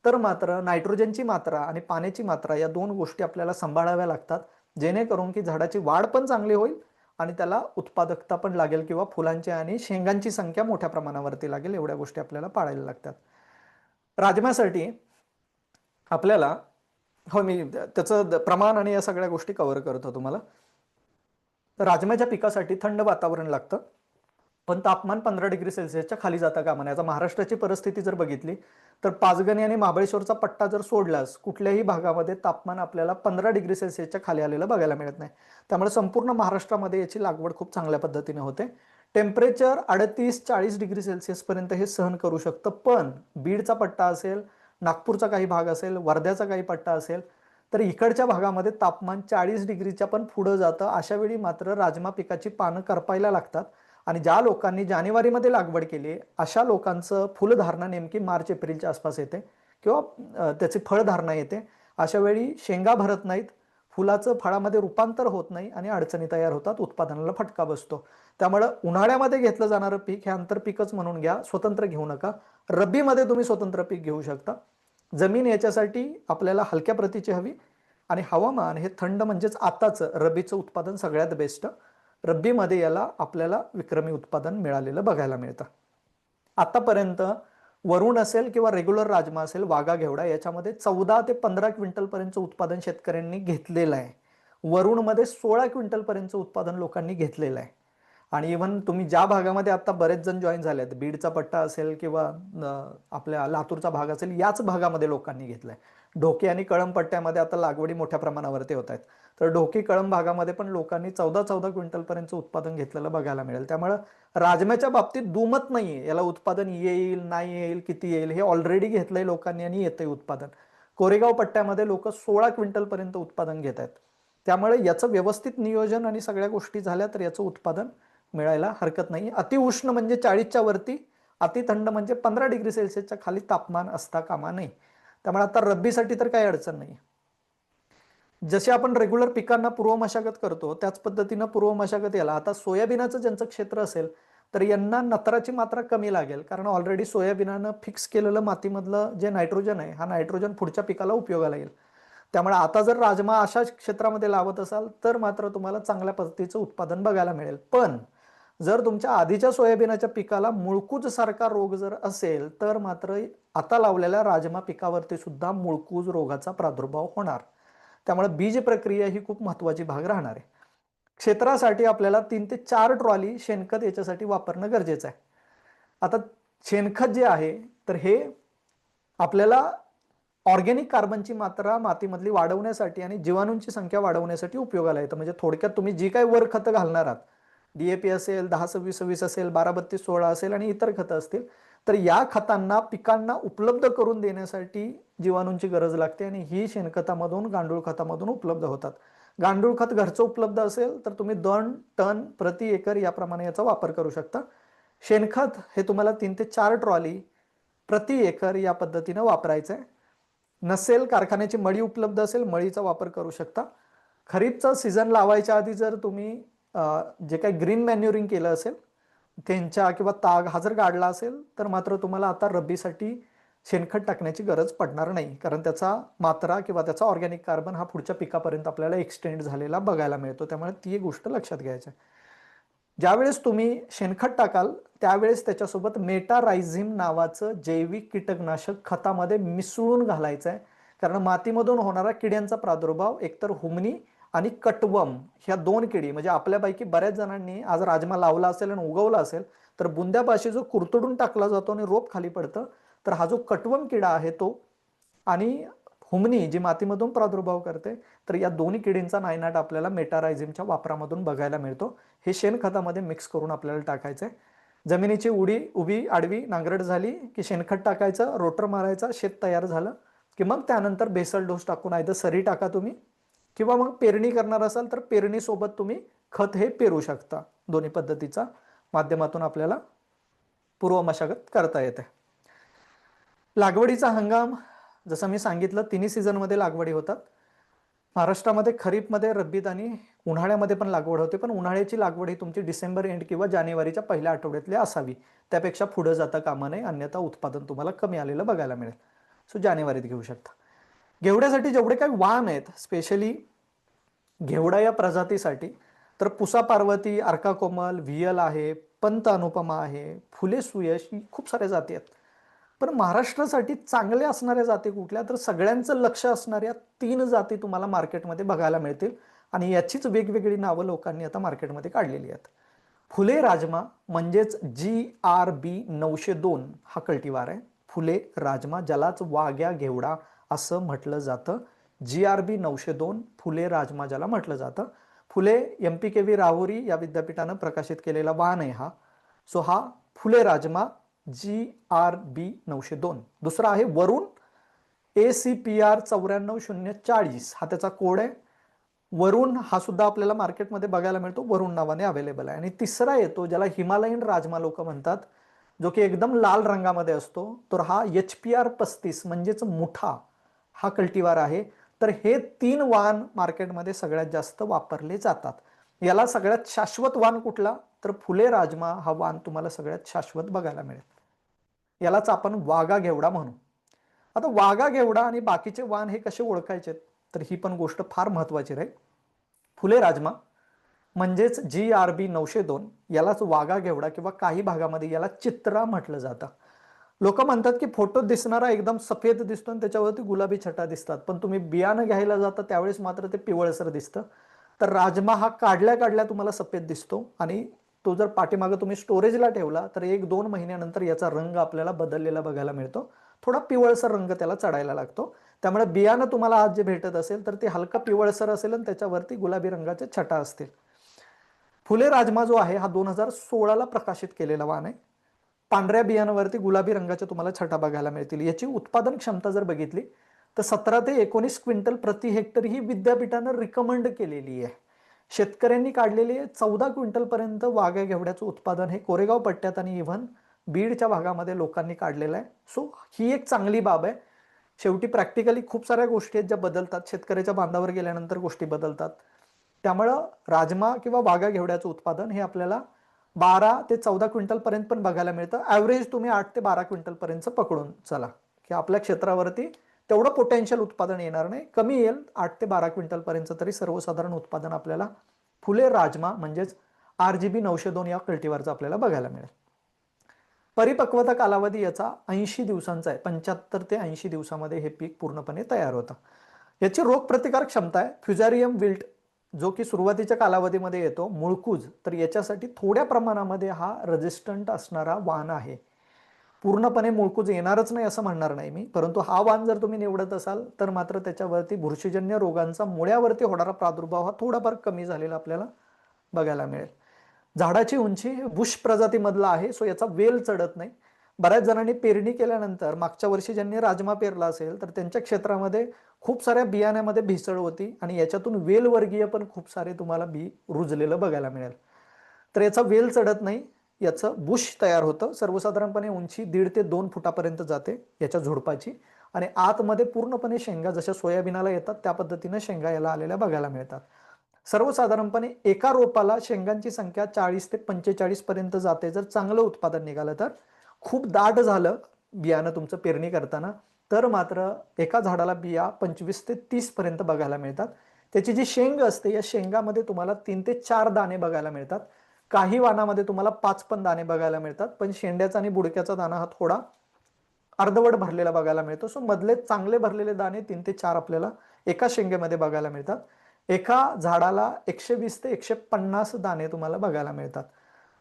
तर मात्र नायट्रोजनची मात्रा आणि पाण्याची मात्रा या दोन गोष्टी आपल्याला सांभाळाव्या लागतात, जेणेकरून की झाडाची वाढ पण चांगली होईल आणि त्याला उत्पादकता पण लागेल, किंवा फुलांची आणि शेंगांची संख्या मोठ्या प्रमाणावरती लागेल. एवढ्या गोष्टी आपल्याला पाळायला लागतात. राजम्यासाठी आपल्याला, हो, मी त्याचं प्रमाण आणि या सगळ्या गोष्टी कव्हर करतो तुम्हाला. राजम्याच्या पिकासाठी थंड वातावरण लागतं, पण तापमान 15 डिग्री सेल्सिअसच्या खाली जाता कामा नये. आता महाराष्ट्राची परिस्थिती जर बघितली तर पाचगणी आणि महाबळेश्वरचा पट्टा जर सोडलास, कुठल्याही भागामध्ये तापमान आपल्याला 15 डिग्री सेल्सिअसच्या खाली आलेलं बघायला मिळत नाही. त्यामुळे संपूर्ण महाराष्ट्रामध्ये याची लागवड खूप चांगल्या पद्धतीने होते. टेम्परेचर 38-40 डिग्री सेल्सिअस पर्यंत हे सहन करू शकतं, पण बीडचा पट्टा असेल, नागपूरचा काही भाग असेल, वर्ध्याचा काही पट्टा असेल, तर इकडच्या भागामध्ये तापमान 40 डिग्रीच्या पण पुढं जातं. अशा वेळी मात्र राजमा पिकाची पानं करपायला लागतात, आणि ज्या लोकांनी जानेवारीमध्ये लागवड केली अशा लोकांचं फुलधारणा नेमकी मार्च एप्रिलच्या आसपास येते, किंवा त्याची फळधारणा येते. अशा वेळी शेंगा भरत नाहीत, फुलाचं फळामध्ये रूपांतर होत नाही आणि अडचणी तयार होतात, उत्पादनाला फटका बसतो. त्यामुळे उन्हाळ्यामध्ये घेतलं जाणारं पीक हे आंतरपीकच म्हणून घ्या, स्वतंत्र घेऊ नका. रब्बीमध्ये तुम्ही स्वतंत्र पीक घेऊ शकता. जमीन याच्यासाठी आपल्याला हलक्या प्रतीची हवी, आणि हवामान हे थंड, म्हणजेच आताचं रब्बीचं उत्पादन सगळ्यात बेस्ट. रब्बीमध्ये याला आपल्याला विक्रमी उत्पादन मिळालेलं बघायला मिळतं. आतापर्यंत वरुण असेल किंवा रेग्युलर राजमा असेल, वाघा घेवडा, याच्यामध्ये 14 ते 15 क्विंटल पर्यंत उत्पादन शेतकऱ्यांनी घेतलेलं आहे. वरुणमध्ये 16 क्विंटल पर्यंत उत्पादन लोकांनी घेतलेलं आहे. आणि इव्हन तुम्ही ज्या भागामध्ये आता बरेच जण जॉईन झाले आहेत, बीडचा पट्टा असेल किंवा आपल्या लातूरचा भाग असेल, याच भागामध्ये लोकांनी घेतलाय. ढोकी आणि कळंब पट्ट्यामध्ये आता लागवडी मोठ्या प्रमाणावरती होत आहेत. तर ढोकी कळंब भागामध्ये पण लोकांनी 14-14 क्विंटलपर्यंत उत्पादन घेतलेलं बघायला मिळेल. त्यामुळे राजम्याच्या बाबतीत दुमत नाहीये, याला उत्पादन येईल नाही येईल किती येईल, हे ऑलरेडी घेतलंय लोकांनी आणि येतंय उत्पादन. कोरेगाव पट्ट्यामध्ये लोक 16 क्विंटलपर्यंत उत्पादन घेत आहेत. त्यामुळे याचं व्यवस्थित नियोजन आणि सगळ्या गोष्टी झाल्या तर याचं उत्पादन मिळायला हरकत नाही. अतिउष्ण म्हणजे 40च्या वरती, अतिथंड म्हणजे 15 डिग्री सेल्सिअसच्या खाली तापमान असता कामा नये. त्यामुळे आता रब्बीसाठी तर काही अडचण नाही. जसे आपण रेग्युलर पिकांना पूर्व मशागत करतो त्याच पद्धतीनं पूर्व मशागत याला, आता सोयाबीनाचं ज्यांचं क्षेत्र असेल तर यांना नत्राची मात्रा कमी लागेल, कारण ऑलरेडी सोयाबीनानं फिक्स केलेलं मातीमधलं जे नायट्रोजन आहे, हा नायट्रोजन पुढच्या पिकाला उपयोगाला येईल. त्यामुळे आता जर राजमा अशा क्षेत्रामध्ये लावत असाल तर मात्र तुम्हाला चांगल्या पद्धतीचं उत्पादन बघायला मिळेल. पण जर तुमच्या आधीच्या सोयाबीनाच्या पिकाला मुळकूज सारखा रोग जर असेल तर मात्र आता लावलेल्या राजमा पिकावरती सुद्धा मुळकूज रोगाचा प्रादुर्भाव होणार. त्यामुळे बीज प्रक्रिया ही खूप महत्वाची भाग राहणार आहे. क्षेत्रासाठी आपल्याला 3 ते 4 ट्रॉली शेणखत याच्यासाठी वापरणं गरजेचं आहे. आता शेणखत जे आहे तर हे आपल्याला ऑर्गॅनिक कार्बनची मात्रा मातीमधली वाढवण्यासाठी आणि जीवाणूंची संख्या वाढवण्यासाठी उपयोगाला येतं. म्हणजे थोडक्यात तुम्ही जी काही वर खतं घालणार आहात, DAP असेल, 10-26-26 असेल, 12-32-16 असेल आणि इतर खतं असतील, तर या खतांना पिकांना उपलब्ध करून देण्यासाठी जीवाणूंची गरज लागते आणि ही शेणखतामधून, गांडूळ खतामधून उपलब्ध होतात. गांडूळ खत घरचं उपलब्ध असेल तर तुम्ही 2 टन प्रति एकर याप्रमाणे याचा वापर करू शकता. शेणखत हे तुम्हाला 3 ते 4 ट्रॉली प्रति एकर या पद्धतीनं वापरायचं आहे. नसेल, कारखान्याची मळी उपलब्ध असेल, मळीचा वापर करू शकता. खरीपचा सीझन लावायच्या आधी जर तुम्ही जे काही ग्रीन मॅन्युरिंग केलं असेल त्यांच्या किंवा ताग हा जर गाडला असेल तर मात्र तुम्हाला आता रब्बीसाठी शेणखत टाकण्याची गरज पडणार नाही, कारण त्याचा मात्रा किंवा त्याचा ऑर्गॅनिक कार्बन हा पुढच्या पिकापर्यंत आपल्याला एक्सटेंड झालेला बघायला मिळतो. त्यामुळे ती गोष्ट लक्षात घ्यायची. ज्यावेळेस तुम्ही शेणखत टाकाल त्यावेळेस त्याच्यासोबत मेटारायझिम नावाचं जैविक कीटकनाशक खतामध्ये मिसळून घालायचं आहे, कारण मातीमधून होणारा किड्यांचा प्रादुर्भाव एकतर हुमणी आणि कटवम ह्या 2 किडी, म्हणजे आपल्यापैकी बऱ्याच जणांनी आज राजमा लावला असेल आणि उगवला असेल तर बुंद्यापाशी जो कुरतडून टाकला जातो आणि रोप खाली पडतं, तर हा जो कटवम किडा आहे तो आणि हुमणी जी मातीमधून प्रादुर्भाव करते, तर या दोन्ही किडींचा नायनाट आपल्याला मेटारायझिमच्या वापरामधून बघायला मिळतो. हे शेणखतामध्ये मिक्स करून आपल्याला टाकायचंय. जमिनीची उभी आडवी नांगरट झाली की शेणखत टाकायचं, रोटर मारायचा, शेत तयार झालं की मग त्यानंतर बेसल डोस टाकून आयदर सरी टाका तुम्ही किंवा मग पेरणी करणार असाल तर पेरणी सोबत तुम्ही खत हे पेरू शकता. दोन्ही पद्धतीचा माध्यमातून आपल्याला पूर्व मशागत करता येते. लागवडीचा हंगाम जसं मी सांगितलं तिन्ही सीझनमध्ये लागवडी होतात. महाराष्ट्रामध्ये खरीपमध्ये, रब्बीत आणि उन्हाळ्यामध्ये पण लागवड होते, पण उन्हाळ्याची लागवड ही तुमची डिसेंबर एंड किंवा जानेवारीच्या पहिल्या आठवड्यातली असावी. त्यापेक्षा पुढे जाता कामा नये, अन्यथा उत्पादन तुम्हाला कमी आलेलं बघायला मिळेल. सो जानेवारीत घेऊ शकता. घेवड्यासाठी जेवढे काही वाण आहेत, स्पेशली घेवडा या प्रजातीसाठी, तर पुसा पार्वती, अर्का कोमल, व्हीएल आहे, पंत अनुपमा आहे, फुले सुयश, ही खूप साऱ्या जाती आहेत. पण महाराष्ट्रासाठी चांगल्या असणाऱ्या जाती कुठल्या, तर सगळ्यांचं लक्ष असणाऱ्या 3 जाती तुम्हाला मार्केटमध्ये बघायला मिळतील आणि याचीच वेगवेगळी नावं लोकांनी आता मार्केटमध्ये काढलेली आहेत. फुले राजमा म्हणजेच GRB 902 हा कल्टिवार आहे. फुले राजमा, ज्यालाच वाघ्या घेवडा असं म्हटलं जातं. GRB 902 फुले राजमा ज्याला म्हटलं जातं. फुले MPKV राहुरी या विद्यापीठानं प्रकाशित केलेला वाण आहे हा. सो हा फुले राजमा GRB 902. दुसरा आहे वरुण, ACPR 94040 हा त्याचा कोड आहे. वरुण हा सुद्धा आपल्याला मार्केटमध्ये बघायला मिळतो, वरुण नावाने अवेलेबल आहे. आणि तिसरा येतो ज्याला हिमालयन राजमा लोक म्हणतात, जो की एकदम लाल रंगामध्ये असतो, तर हा HPR 35 म्हणजेच मुठा हा कल्टिवार आहे. तर हे 3 वाण मार्केटमध्ये सगळ्यात जास्त वापरले जातात. याला सगळ्यात शाश्वत वाण कुठला, तर फुले राजमा हा वाण तुम्हाला सगळ्यात शाश्वत बघायला मिळेल. यालाच आपण वाघा घेवडा म्हणू. आता वाघा घेवडा आणि बाकीचे वाण हे कसे ओळखायचे, तर ही पण गोष्ट फार महत्वाची राहील. फुले राजमा म्हणजेच GRB 902 यालाच वाघा घेवडा किंवा काही भागामध्ये याला चित्रा म्हटलं जातं. लोक म्हणतात की फोटो दिसणारा एकदम सफेद दिसतो आणि त्याच्यावरती गुलाबी छटा दिसतात, पण तुम्ही बियाणं घ्यायला जाता त्यावेळेस मात्र ते पिवळसर दिसतं. तर राजमा हा काढल्या काढल्या तुम्हाला सफेद दिसतो आणि तो जर पाठीमागे तुम्ही स्टोरेजला ठेवला तर 1-2 महिन्यानंतर याचा रंग आपल्याला बदललेला बघायला मिळतो. थोडा पिवळसर रंग त्याला चढायला लागतो. त्यामुळे बियाणं तुम्हाला आज जे भेटत असेल तर ते हलका पिवळसर असेल आणि त्याच्यावरती गुलाबी रंगाचे छटा असतील. फुले राजमा जो आहे हा 2016ला प्रकाशित केलेला वाण आहे. पांढऱ्या बियाणावरती गुलाबी रंगाचे तुम्हाला छटा बघायला मिळतील. याची उत्पादन क्षमता जर बघितली तर 17 ते 19 क्विंटल प्रति हेक्टर ही विद्यापीठानं रिकमेंड केलेली आहे. शेतकऱ्यांनी काढलेले 14 क्विंटल पर्यंत वाघ्या घेवड्याचं उत्पादन हे कोरेगाव पट्ट्यात आणि इव्हन बीडच्या भागामध्ये लोकांनी काढलेलं आहे. सो ही एक चांगली बाब आहे. शेवटी प्रॅक्टिकली खूप साऱ्या गोष्टी आहेत ज्या बदलतात. शेतकऱ्याच्या बांधावर गेल्यानंतर गोष्टी बदलतात. त्यामुळं राजमा किंवा वाघ्या घेवड्याचं उत्पादन हे आपल्याला 12 ते 14 क्विंटल पर्यंत पण बघायला मिळतं. ॲव्हरेज तुम्ही 8 ते 12 क्विंटल पर्यंत पकडून चला की आपल्या क्षेत्रावरती तेवढं पोटेन्शियल उत्पादन येणार नाही, कमी येईल. 8 ते 12 क्विंटल पर्यंत तरी सर्वसाधारण उत्पादन आपल्याला फुले राजमा म्हणजेच RGB 902 या कल्टिव्हरचं आपल्याला बघायला मिळेल. परिपक्वता कालावधी याचा 80 दिवसांचा आहे. 75 ते 80 दिवसामध्ये हे पीक पूर्णपणे तयार होतं. याची रोगप्रतिकारक क्षमता आहे. फ्युजारियम विल्ट जो की सुरुवातीच्या कालावधीमध्ये येतो, मुळकूज, तर याच्यासाठी थोड्या प्रमाणामध्ये हा रेजिस्टंट असणारा वाण आहे. पूर्णपणे मुळकूज येणारच नाही असं म्हणणार नाही मी, परंतु हा वाण जर तुम्ही निवडत असाल तर मात्र त्याच्यावरती बुरशीजन्य रोगांचा मुळ्यावरती होणारा प्रादुर्भाव हा थोडाफार कमी झालेला आपल्याला बघायला मिळेल. झाडाची उंची बुश प्रजातीमधला आहे, सो याचा वेल चढत नाही. बऱ्याच जणांनी पेरणी केल्यानंतर मागच्या वर्षी ज्यांनी राजमा पेरला असेल तर त्यांच्या क्षेत्रामध्ये खूप साऱ्या बियाण्यामध्ये भेसळ होती आणि याच्यातून वेलवर्गीय पण खूप सारे तुम्हाला बी रुजलेलं बघायला मिळेल. तर याचा वेल चढत नाही, याचं बुश तयार होतं. सर्वसाधारणपणे उंची 1.5 ते 2 फुटापर्यंत जाते याच्या झुडपाची आणि आतमध्ये पूर्णपणे शेंगा जशा सोयाबीनाला येतात त्या पद्धतीने शेंगा याला आलेल्या बघायला मिळतात. सर्वसाधारणपणे एका रोपाला शेंगांची संख्या 40 ते 45 पर्यंत जाते जर चांगलं उत्पादन निघालं तर. खूप दाट झालं बियाणं तुमचं पेरणी करताना तर मात्र एका झाडाला बिया 25 ते 30 पर्यंत बघायला मिळतात. त्याची जी शेंग असते या शेंगामध्ये तुम्हाला 3 ते 4 दाणे बघायला मिळतात. काही वाणामध्ये तुम्हाला 5 पण दाणे बघायला मिळतात, पण शेंड्याचा आणि बुडक्याचा दाणा हा थोडा अर्धवट भरलेला बघायला मिळतो. सो मधले चांगले भरलेले दाणे 3 ते 4 आपल्याला एका शेंगेमध्ये बघायला मिळतात. एका झाडाला 120 ते 150 दाणे तुम्हाला बघायला मिळतात.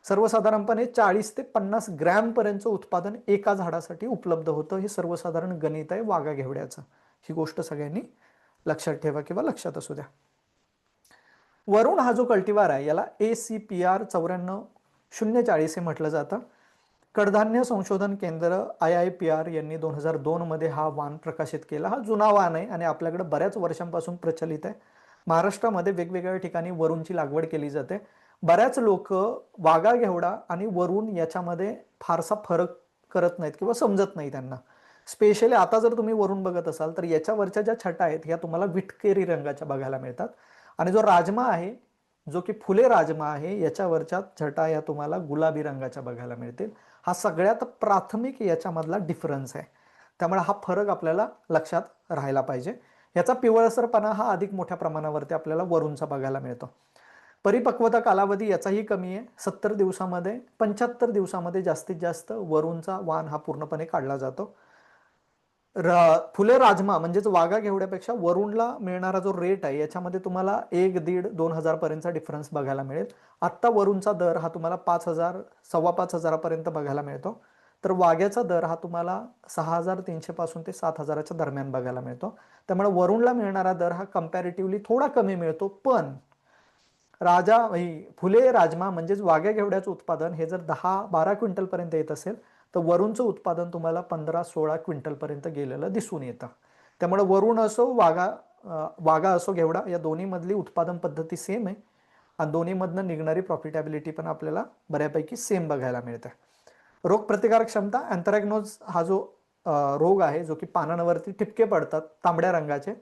सर्वसाधारणपणे 40 ते 50 ग्रॅम पर्यंतचं उत्पादन एका झाडासाठी उपलब्ध होतं. हे सर्वसाधारण गणित आहे वाघा घेवड्याचं. ही गोष्ट सगळ्यांनी लक्षात ठेवा किंवा लक्षात असू द्या. वरुण हा जो कल्टिव्हार आहे याला ACPR 9440 हे म्हटलं जातं. कडधान्य संशोधन केंद्र IIPR यांनी 2002 मध्ये हा वाण प्रकाशित केला. हा जुना वाण आहे आणि आपल्याकडे बऱ्याच वर्षांपासून प्रचलित आहे. महाराष्ट्रामध्ये वेगवेगळ्या ठिकाणी वरुणची लागवड केली जाते. बऱ्याच लोक वाघा घेवडा आणि वरुण याच्यामध्ये फारसा फरक करत नाहीत किंवा समजत नाही त्यांना. स्पेशली आता जर तुम्ही वरुण बघत असाल तर याच्यावरच्या ज्या छटा आहेत ह्या तुम्हाला विटकेरी रंगाच्या बघायला मिळतात आणि जो राजमा आहे जो की फुले राजमा आहे याच्यावरच्या छटा या तुम्हाला गुलाबी रंगाच्या बघायला मिळतील. हा सगळ्यात प्राथमिक याच्यामधला डिफरन्स आहे. त्यामुळे हा फरक आपल्याला लक्षात राहायला पाहिजे. याचा पिवळसरपणा हा अधिक मोठ्या प्रमाणावरती आपल्याला वरुणचा बघायला मिळतो. परिपक्वता कालावधी याचाही कमी आहे. 70 दिवसामध्ये 75 दिवसामध्ये जास्तीत जास्त वरुणचा वाण हा पूर्णपणे काढला जातो. फुले राजमा म्हणजेच वाघा घेवड्यापेक्षा वरुणला मिळणारा जो रेट आहे याच्यामध्ये तुम्हाला 1-1.5-2 हजार पर्यंतचा डिफरन्स बघायला मिळेल. आत्ता वरुणचा दर हा तुम्हाला 5,000 5,500 पर्यंत बघायला मिळतो. तर वाघ्याचा दर हा तुम्हाला 6,300 पासून ते 7,000च्या दरम्यान बघायला मिळतो. त्यामुळे वरुणला मिळणारा दर हा कंपॅरेटिव्हली थोडा कमी मिळतो. पण फुले राजमा म्हणजेच वाघ्या घेवड्याचं उत्पादन हे जर 10-12 क्विंटल पर्यंत येत असेल तर वरुणचं उत्पादन तुम्हाला 15-16 क्विंटल पर्यंत गेलेलं दिसून येतं. त्यामुळे वरुण असो वाघा असो घेवडा या दोन्ही मधली उत्पादन पद्धती सेम आहे आणि दोन्हीमधनं निघणारी प्रॉफिटेबिलिटी पण आपल्याला बऱ्यापैकी सेम बघायला मिळते. रोगप्रतिकारक क्षमता अँथ्रॅकनोज हा जो रोग आहे जो की पानांवरती ठिपके पडतात तांबड्या रंगाचे,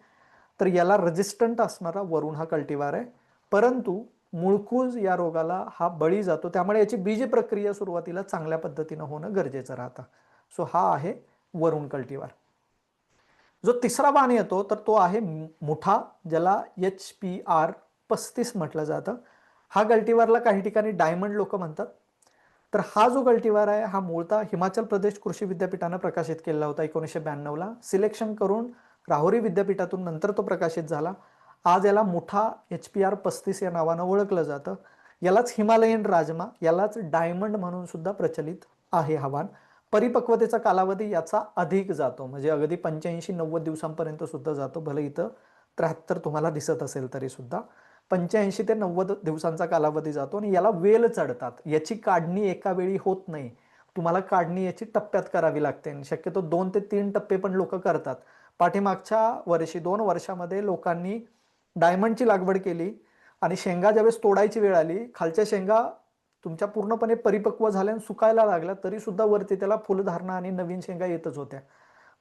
तर याला रेजिस्टंट असणारा वरुण हा कल्टिव्हार आहे. परंतु मुळकूज या रोगाला हा बळी जातो. त्यामुळे याची बीज प्रक्रिया सुरुवातीला चांगल्या पद्धतीनं होणं गरजेचं राहतं. सो हा आहे वरुण कल्टिव्हार. जो तिसरा वाण येतो तर तो आहे मुठा, ज्याला HPR 35 म्हटलं जातं. हा कल्टिव्हारला काही ठिकाणी डायमंड लोक म्हणतात. तर हा जो कल्टिव्हार आहे हा मूळतः हिमाचल प्रदेश कृषी विद्यापीठानं प्रकाशित केला होता 1992ला. सिलेक्शन करून राहुरी विद्यापीठातून नंतर तो प्रकाशित झाला. आज याला मुठा HPR 35 या नावानं ओळखलं जातं. यालाच हिमालयन राजमा, यालाच डायमंड म्हणून सुद्धा प्रचलित आहे हा वाण. परिपक्वतेचा कालावधी याचा अधिक जातो, म्हणजे अगदी 85-90 दिवसांपर्यंत सुद्धा जातो. भले इथं 73 तुम्हाला दिसत असेल तरी सुद्धा 85 ते 90 दिवसांचा कालावधी जातो आणि याला वेल चढतात. याची काढणी एका वेळी होत नाही. तुम्हाला काढणी याची टप्प्यात करावी लागते आणि शक्यतो 2 ते 3 टप्पे पण लोक करतात. पाठीमागच्या वर्षी 2 वर्षामध्ये लोकांनी डायमंडची लागवड केली आणि शेंगा ज्यावेळेस तोडायची वेळ आली, खालच्या शेंगा तुमच्या पूर्णपणे परिपक्व झाल्या आणि सुकायला लागल्या, तरी सुद्धा वरती त्याला फुलधारणा आणि नवीन शेंगा येतच होत्या.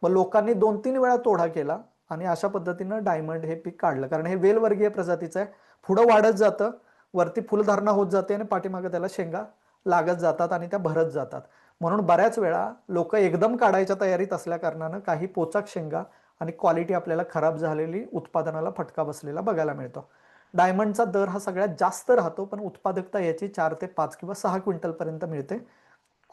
मग लोकांनी 2-3 वेळा तोडा केला आणि अशा पद्धतीनं डायमंड हे पीक काढलं. कारण हे वेलवर्गीय प्रजातीचं आहे. पुढं वाढत जातं, वरती फुलधारणा होत जाते आणि पाठीमागे त्याला शेंगा लागत जातात आणि त्या भरत जातात. म्हणून बऱ्याच वेळा लोक एकदम काढायच्या तयारीत असल्या कारणानं काही पोचाक शेंगा आणि क्वालिटी आपल्याला खराब झालेली, उत्पादनाला फटका बसलेला बघायला मिळतो. डायमंडचा दर हा सगळ्यात जास्त राहतो, पण उत्पादकता याची 4 ते 5 किंवा 6 क्विंटल पर्यंत मिळते.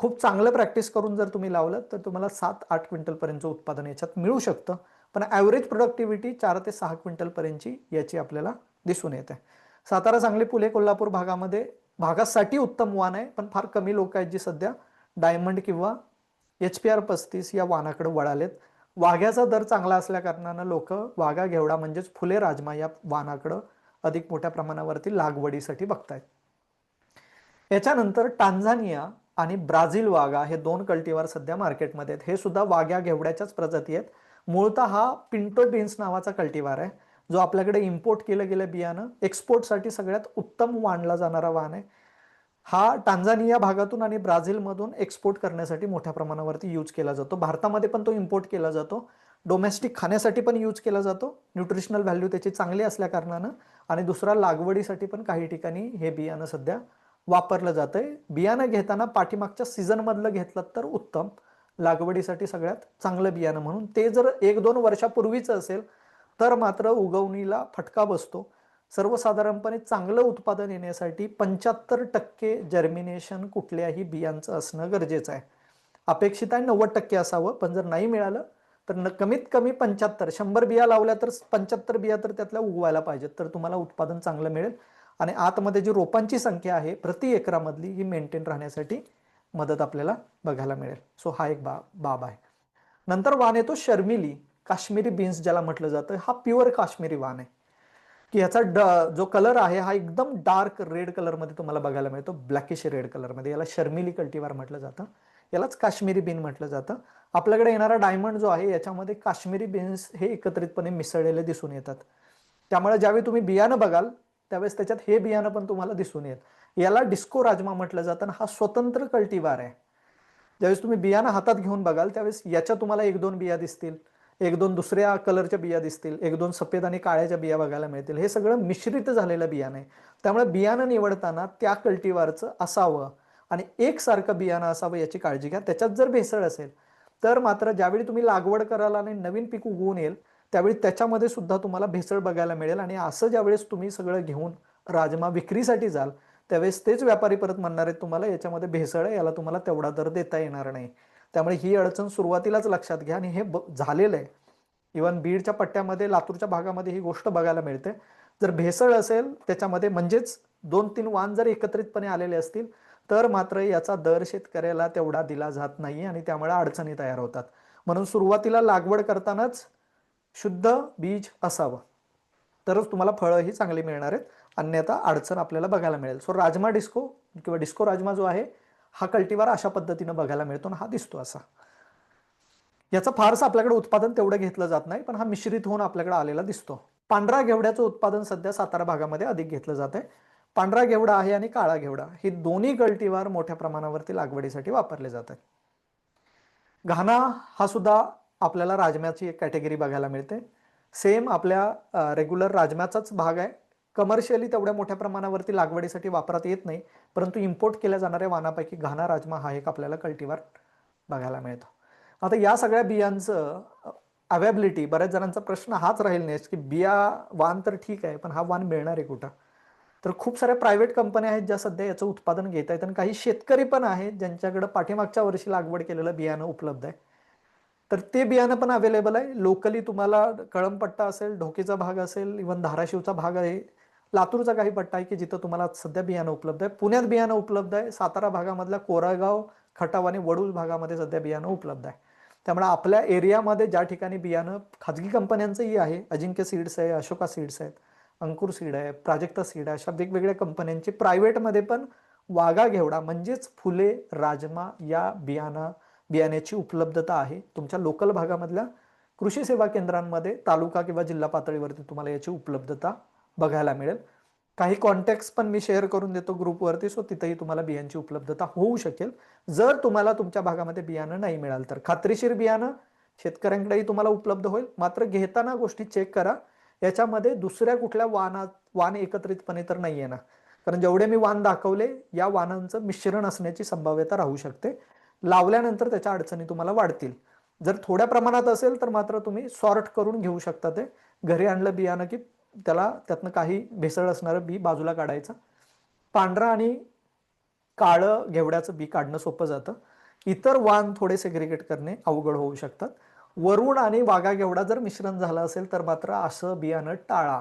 खूप चांगलं प्रॅक्टिस करून जर तुम्ही लावलं तर तुम्हाला 7-8 क्विंटल पर्यंतचं उत्पादन याच्यात मिळू शकतं. पण ॲव्हरेज प्रोडक्टिव्हिटी 4 ते 6 क्विंटल पर्यंतची याची आपल्याला दिसून येते. सातारा, सांगली, पुणे, कोल्हापूर भागासाठी उत्तम वाण आहे, पण फार कमी लोक आहेत जी सध्या डायमंड किंवा HPR 35 या वाणाकडे वळालेत. वाघ्याचा दर चांगला असल्या कारणानं लोक वाघा घेवडा म्हणजेच फुले राजमा या वाणाकडं अधिक मोठ्या प्रमाणावरती लागवडीसाठी बघतायत. याच्यानंतर टांझानिया आणि ब्राझील वाघा हे 2 कल्टिवार सध्या मार्केटमध्ये आहेत. हे सुद्धा वाघ्या घेवड्याच्याच प्रजाती आहेत. मूळतः हा पिंटो बीन्स नावाचा कल्टिवार आहे, जो आपल्याकडे इम्पोर्ट केलं गेलं बियाणं एक्सपोर्टसाठी सगळ्यात उत्तम मानला जाणारा वाण आहे. हा टांझानिया भागातून आणि ब्राझीलमधून एक्सपोर्ट करण्यासाठी मोठ्या प्रमाणावरती यूज केला जातो. भारतामध्ये पण तो इम्पोर्ट केला जातो. डोमेस्टिक खाण्यासाठी पण यूज केला जातो. न्यूट्रिशनल व्हॅल्यू त्याची चांगली असल्या कारणानं आणि दुसरा लागवडीसाठी पण काही ठिकाणी हे बियाणं सध्या वापरलं जातंय. बियाणं घेताना पाठीमागच्या सीझन मधलं घेतलं तर उत्तम, लागवडीसाठी सगळ्यात चांगलं बियाणं म्हणून. ते जर 1-2 वर्षापूर्वीचं असेल तर मात्र उगवणीला फटका बसतो. सर्वसाधारणपणे चांगलं उत्पादन येण्यासाठी 75% जर्मिनेशन कुठल्याही बियांचं असणं गरजेचं आहे. अपेक्षित आहे 90% असावं, पण जर नाही मिळालं तर कमीत कमी 75, 100 बिया लावल्या तर 75 बिया तर त्यातल्या उगवायला पाहिजेत, तर तुम्हाला उत्पादन चांगलं मिळेल. आणि आतमध्ये जी रोपांची संख्या आहे प्रति एकरामधली ही मेंटेन राहण्यासाठी मदत आपल्याला बघायला मिळेल. सो हा एक बाब आहे. नंतर वाण येतो शर्मिली, काश्मीरी बीन्स ज्याला म्हटलं जातं. हा प्युअर काश्मीरी वाण आहे की ह्याचा जो कलर आहे हा एकदम डार्क रेड कलरमध्ये तुम्हाला बघायला मिळतो, ब्लॅकिश रेड कलरमध्ये. याला शर्मिली कल्टिवार म्हटलं जातं, यालाच काश्मीरी बीन म्हटलं जातं. आपल्याकडे येणारा डायमंड जो आहे याच्यामध्ये काश्मीरी बीन्स हे एकत्रितपणे मिसळलेले दिसून येतात. त्यामुळे ज्यावेळी तुम्ही बियाणं बघाल त्यावेळेस त्याच्यात हे बियाणं पण तुम्हाला दिसून येईल. याला डिस्को राजमा म्हटलं जातं. हा स्वतंत्र कल्टिवार आहे. ज्यावेळेस तुम्ही बियाणं हातात घेऊन बघाल त्यावेळेस याच्या तुम्हाला 1-2 बिया दिसतील, 1-2 दुसऱ्या कलरच्या बिया दिसतील, 1-2 सफेद आणि काळ्याच्या बिया बघायला मिळतील. हे सगळं मिश्रित झालेलं बियाणं आहे. त्यामुळे बियाणं निवडताना त्या कल्टिवारचं असावं आणि एकसारखं बियाणं असावं याची काळजी घ्या. त्याच्यात जर भेसळ असेल तर मात्र ज्यावेळी तुम्ही लागवड कराल आणि नवीन पीक उगवून येईल त्यावेळी त्याच्यामध्ये सुद्धा तुम्हाला भेसळ बघायला मिळेल. आणि असं ज्यावेळेस तुम्ही सगळं घेऊन राजमा विक्रीसाठी जाल त्यावेळेस तेच व्यापारी परत म्हणणार आहेत तुम्हाला याच्यामध्ये भेसळ आहे, याला तुम्हाला तेवढा दर देता येणार नाही. त्यामुळे ही अडचण सुरुवातीलाच लक्षात घ्या. आणि हे झालेलं आहे. इव्हन बीडच्या पट्ट्यामध्ये, लातूरच्या भागामध्ये ही गोष्ट बघायला मिळते. जर भेसळ असेल त्याच्यामध्ये, म्हणजेच 2-3 वाण जर एकत्रितपणे आलेले असतील तर मात्र याचा दर शेतकऱ्याला तेवढा दिला जात नाही आणि त्यामुळे अडचणी तयार होतात. म्हणून सुरुवातीला लागवड करतानाच शुद्ध बीज असावं तरच तुम्हाला फळं ही चांगली मिळणार आहेत, अन्यथा अडचण आपल्याला बघायला मिळेल. सो राजमा डिस्को किंवा डिस्को राजमा जो आहे हा कल्टिवार अशा पद्धतीनं बघायला मिळतो आणि हा दिसतो असा. याचं फारसं आपल्याकडे उत्पादन तेवढं घेतलं जात नाही, पण हा मिश्रित होऊन आपल्याकडे आलेला दिसतो. पांढरा घेवड्याचं उत्पादन सध्या सातारा भागामध्ये अधिक घेतलं जात आहे. पांढरा घेवडा आहे आणि काळा घेवडा ही दोन्ही कल्टिवार मोठ्या प्रमाणावरती लागवडीसाठी वापरले जातात. घाना हा सुद्धा आपल्याला राजम्याची एक कॅटेगरी बघायला मिळते. सेम आपल्या रेग्युलर राजम्याचाच भाग आहे. कमर्शियली तेवढ्या मोठ्या प्रमाणावरती लागवडीसाठी वापरात येत नाही, परंतु इम्पोर्ट केल्या जाणाऱ्या वाणापैकी घाना राजमा हा एक आपल्याला कल्टिवार बघायला मिळतो. आता या सगळ्या बियांचं अवेबिलिटी, बऱ्याच जणांचा प्रश्न हाच राहील नेक्स्ट की बिया वाण तर ठीक आहे पण हा वाण मिळणार आहे कुठं. तर खूप साऱ्या प्रायव्हेट कंपन्या आहेत ज्या सध्या याचं उत्पादन घेत आहेत आणि काही शेतकरी पण आहेत ज्यांच्याकडे पाठीमागच्या वर्षी लागवड केलेलं बियाणं उपलब्ध आहे. तर ते बियाणं पण अवेलेबल आहे. लोकली तुम्हाला कळंबपट्टा असेल, ढोकीचा भाग असेल, इव्हन धाराशिवचा भाग आहे, लातूरचा काही पट्टा आहे की जिथं तुम्हाला सध्या बियाणं उपलब्ध आहे. पुण्यात बियाणं उपलब्ध आहे. सातारा भागामधल्या कोरागाव, खटाव आणि वडूज भागामध्ये सध्या बियाणं उपलब्ध आहे. त्यामुळे आपल्या एरियामध्ये ज्या ठिकाणी बियाणं खाजगी कंपन्यांचंही आहे, अजिंक्य सीड्स आहे, अशोका सीड्स आहेत, अंकुर सीड आहे, प्राजक्ता सीड आहे, अशा वेगवेगळ्या कंपन्यांची प्रायव्हेटमध्ये पण वाघा घेवडा म्हणजेच फुले राजमा या बियाण्याची उपलब्धता आहे. तुमच्या लोकल भागामधल्या कृषी सेवा केंद्रांमध्ये तालुका किंवा जिल्हा पातळीवरती तुम्हाला याची उपलब्धता बघायला मिळेल. काही कॉन्टॅक्ट्स पण मी शेअर करून देतो ग्रुपवरती, सो तिथेही तुम्हाला बियांची उपलब्धता होऊ शकेल. जर तुम्हाला तुमच्या भागामध्ये बियाणं नाही मिळालं तर खात्रीशीर बियाणं शेतकऱ्यांकडेही तुम्हाला उपलब्ध होईल. मात्र घेताना गोष्टी चेक करा, याच्यामध्ये दुसऱ्या कुठल्या वाण एकत्रितपणे तर नाही येणार. कारण जेवढे मी वाण दाखवले या वाणांचं मिश्रण असण्याची संभाव्यता राहू शकते. लावल्यानंतर त्याच्या अडचणी तुम्हाला वाढतील. जर थोड्या प्रमाणात असेल तर मात्र तुम्ही सॉर्ट करून घेऊ शकता. ते घरी आणलं बियाणं की त्यातनं काही भेसळ असणारं बी बाजूला काढायचं. पांढरा आणि काळं घेवड्याचं बी काढणं सोपं जातं. इतर वाण थोडे सेग्रिगेट करणे अवघड होऊ शकतात. वरुण आणि वाघा घेवडा जर मिश्रण झालं असेल तर मात्र असं बियाणं टाळा.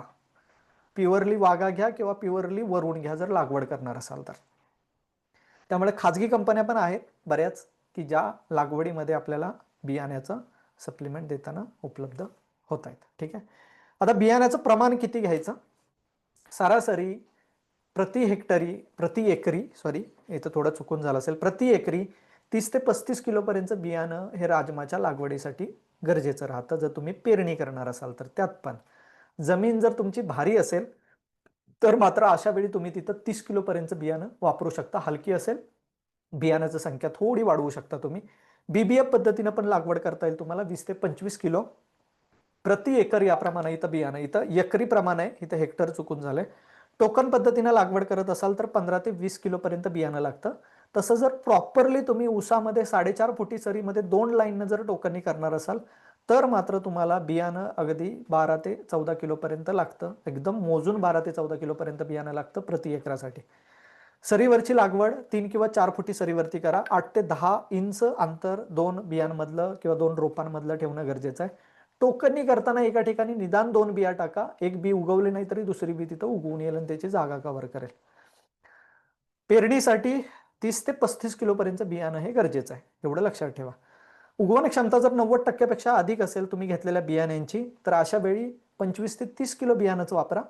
प्युअरली वाघा घ्या किंवा प्युअरली वरुण घ्या जर लागवड करणार असाल तर. त्यामुळे खाजगी कंपन्या पण आहेत बऱ्याच की ज्या लागवडीमध्ये आपल्याला बियाण्याचं सप्लिमेंट देताना उपलब्ध होत आहेत. ठीक आहे. आता बियाण्याचं प्रमाण किती घ्यायचं? सरासरी प्रति एकरी 30 ते 35 किलो पर्यंत बियाणं हे राजमाच्या लागवडीसाठी गरजेचं राहतं जर तुम्ही पेरणी करणार असाल तर. त्यात पण जमीन जर तुमची भारी असेल तर मात्र अशा वेळी तुम्ही तिथं 30 किलो पर्यंत बियाणं वापरू शकता. हलकी असेल बियाण्याची संख्या थोडी वाढवू शकता तुम्ही. बीबीएफ पद्धतीनं पण लागवड करता येईल तुम्हाला. 20 ते 25 किलो प्रति एकर याप्रमाणे इथं बियाणं, इथं एकरी प्रमाण आहे, इथं हेक्टर चुकून झालंय. टोकन पद्धतीनं लागवड करत असाल तर 15 ते 20 किलो पर्यंत बियाणं लागतं. तसं जर प्रॉपरली तुम्ही ऊसामध्ये 4.5 फुटी सरीमध्ये 2 लाईननं जर टोकनी करणार असाल तर मात्र तुम्हाला बियाणं अगदी 12 ते 14 किलो पर्यंत लागतं. एकदम मोजून 12 ते 14 किलो पर्यंत बियाणं लागतं प्रति एकरासाठी. सरीवरची लागवड 3 किंवा 4 फुटी सरीवरती करा. 8 ते 10 इंच अंतर 2 बियांमधलं किंवा 2 रोपांमधलं ठेवणं गरजेचं आहे. टोकनी करताना एका ठिकाणी निदान 2 बिया टाका. एक बी उगवले नाही तरी दुसरी बी तिथं उगवून येईल आणि त्याची जागा कव्हर करेल. पेरणीसाठी 30 ते 35 किलो पर्यंत बियाणं हे गरजेचं आहे, एवढं लक्षात ठेवा. उगवण क्षमता जर 90% पेक्षा अधिक असेल तुम्ही घेतलेल्या बियाण्यांची तर अशा वेळी 25 ते 30 किलो बियाणंच वापरा.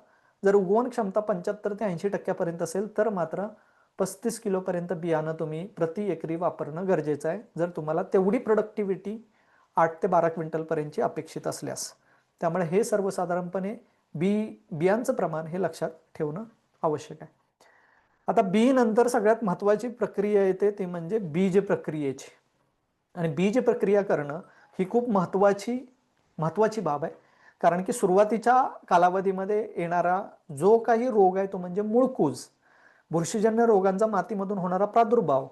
जर उगवण क्षमता 75 ते 80% पर्यंत असेल तर मात्र 35 किलो पर्यंत बियाणं तुम्ही प्रति एकरी वापरणं गरजेचं आहे जर तुम्हाला तेवढी प्रोडक्टिव्हिटी 8 ते 12 क्विंटल पर्यंतची अपेक्षित असल्यास. त्यामुळे हे सर्वसाधारणपणे बियांचं प्रमाण हे लक्षात ठेवणं आवश्यक आहे. आता बी नंतर सगळ्यात महत्वाची प्रक्रिया येते ती म्हणजे बीज प्रक्रियेची. आणि बीज प्रक्रिया करणं ही खूप महत्वाची बाब आहे. कारण की सुरुवातीच्या कालावधीमध्ये येणारा जो काही रोग आहे तो म्हणजे मुळकूज, बुरशीजन्य रोगांचा मातीमधून होणारा प्रादुर्भाव,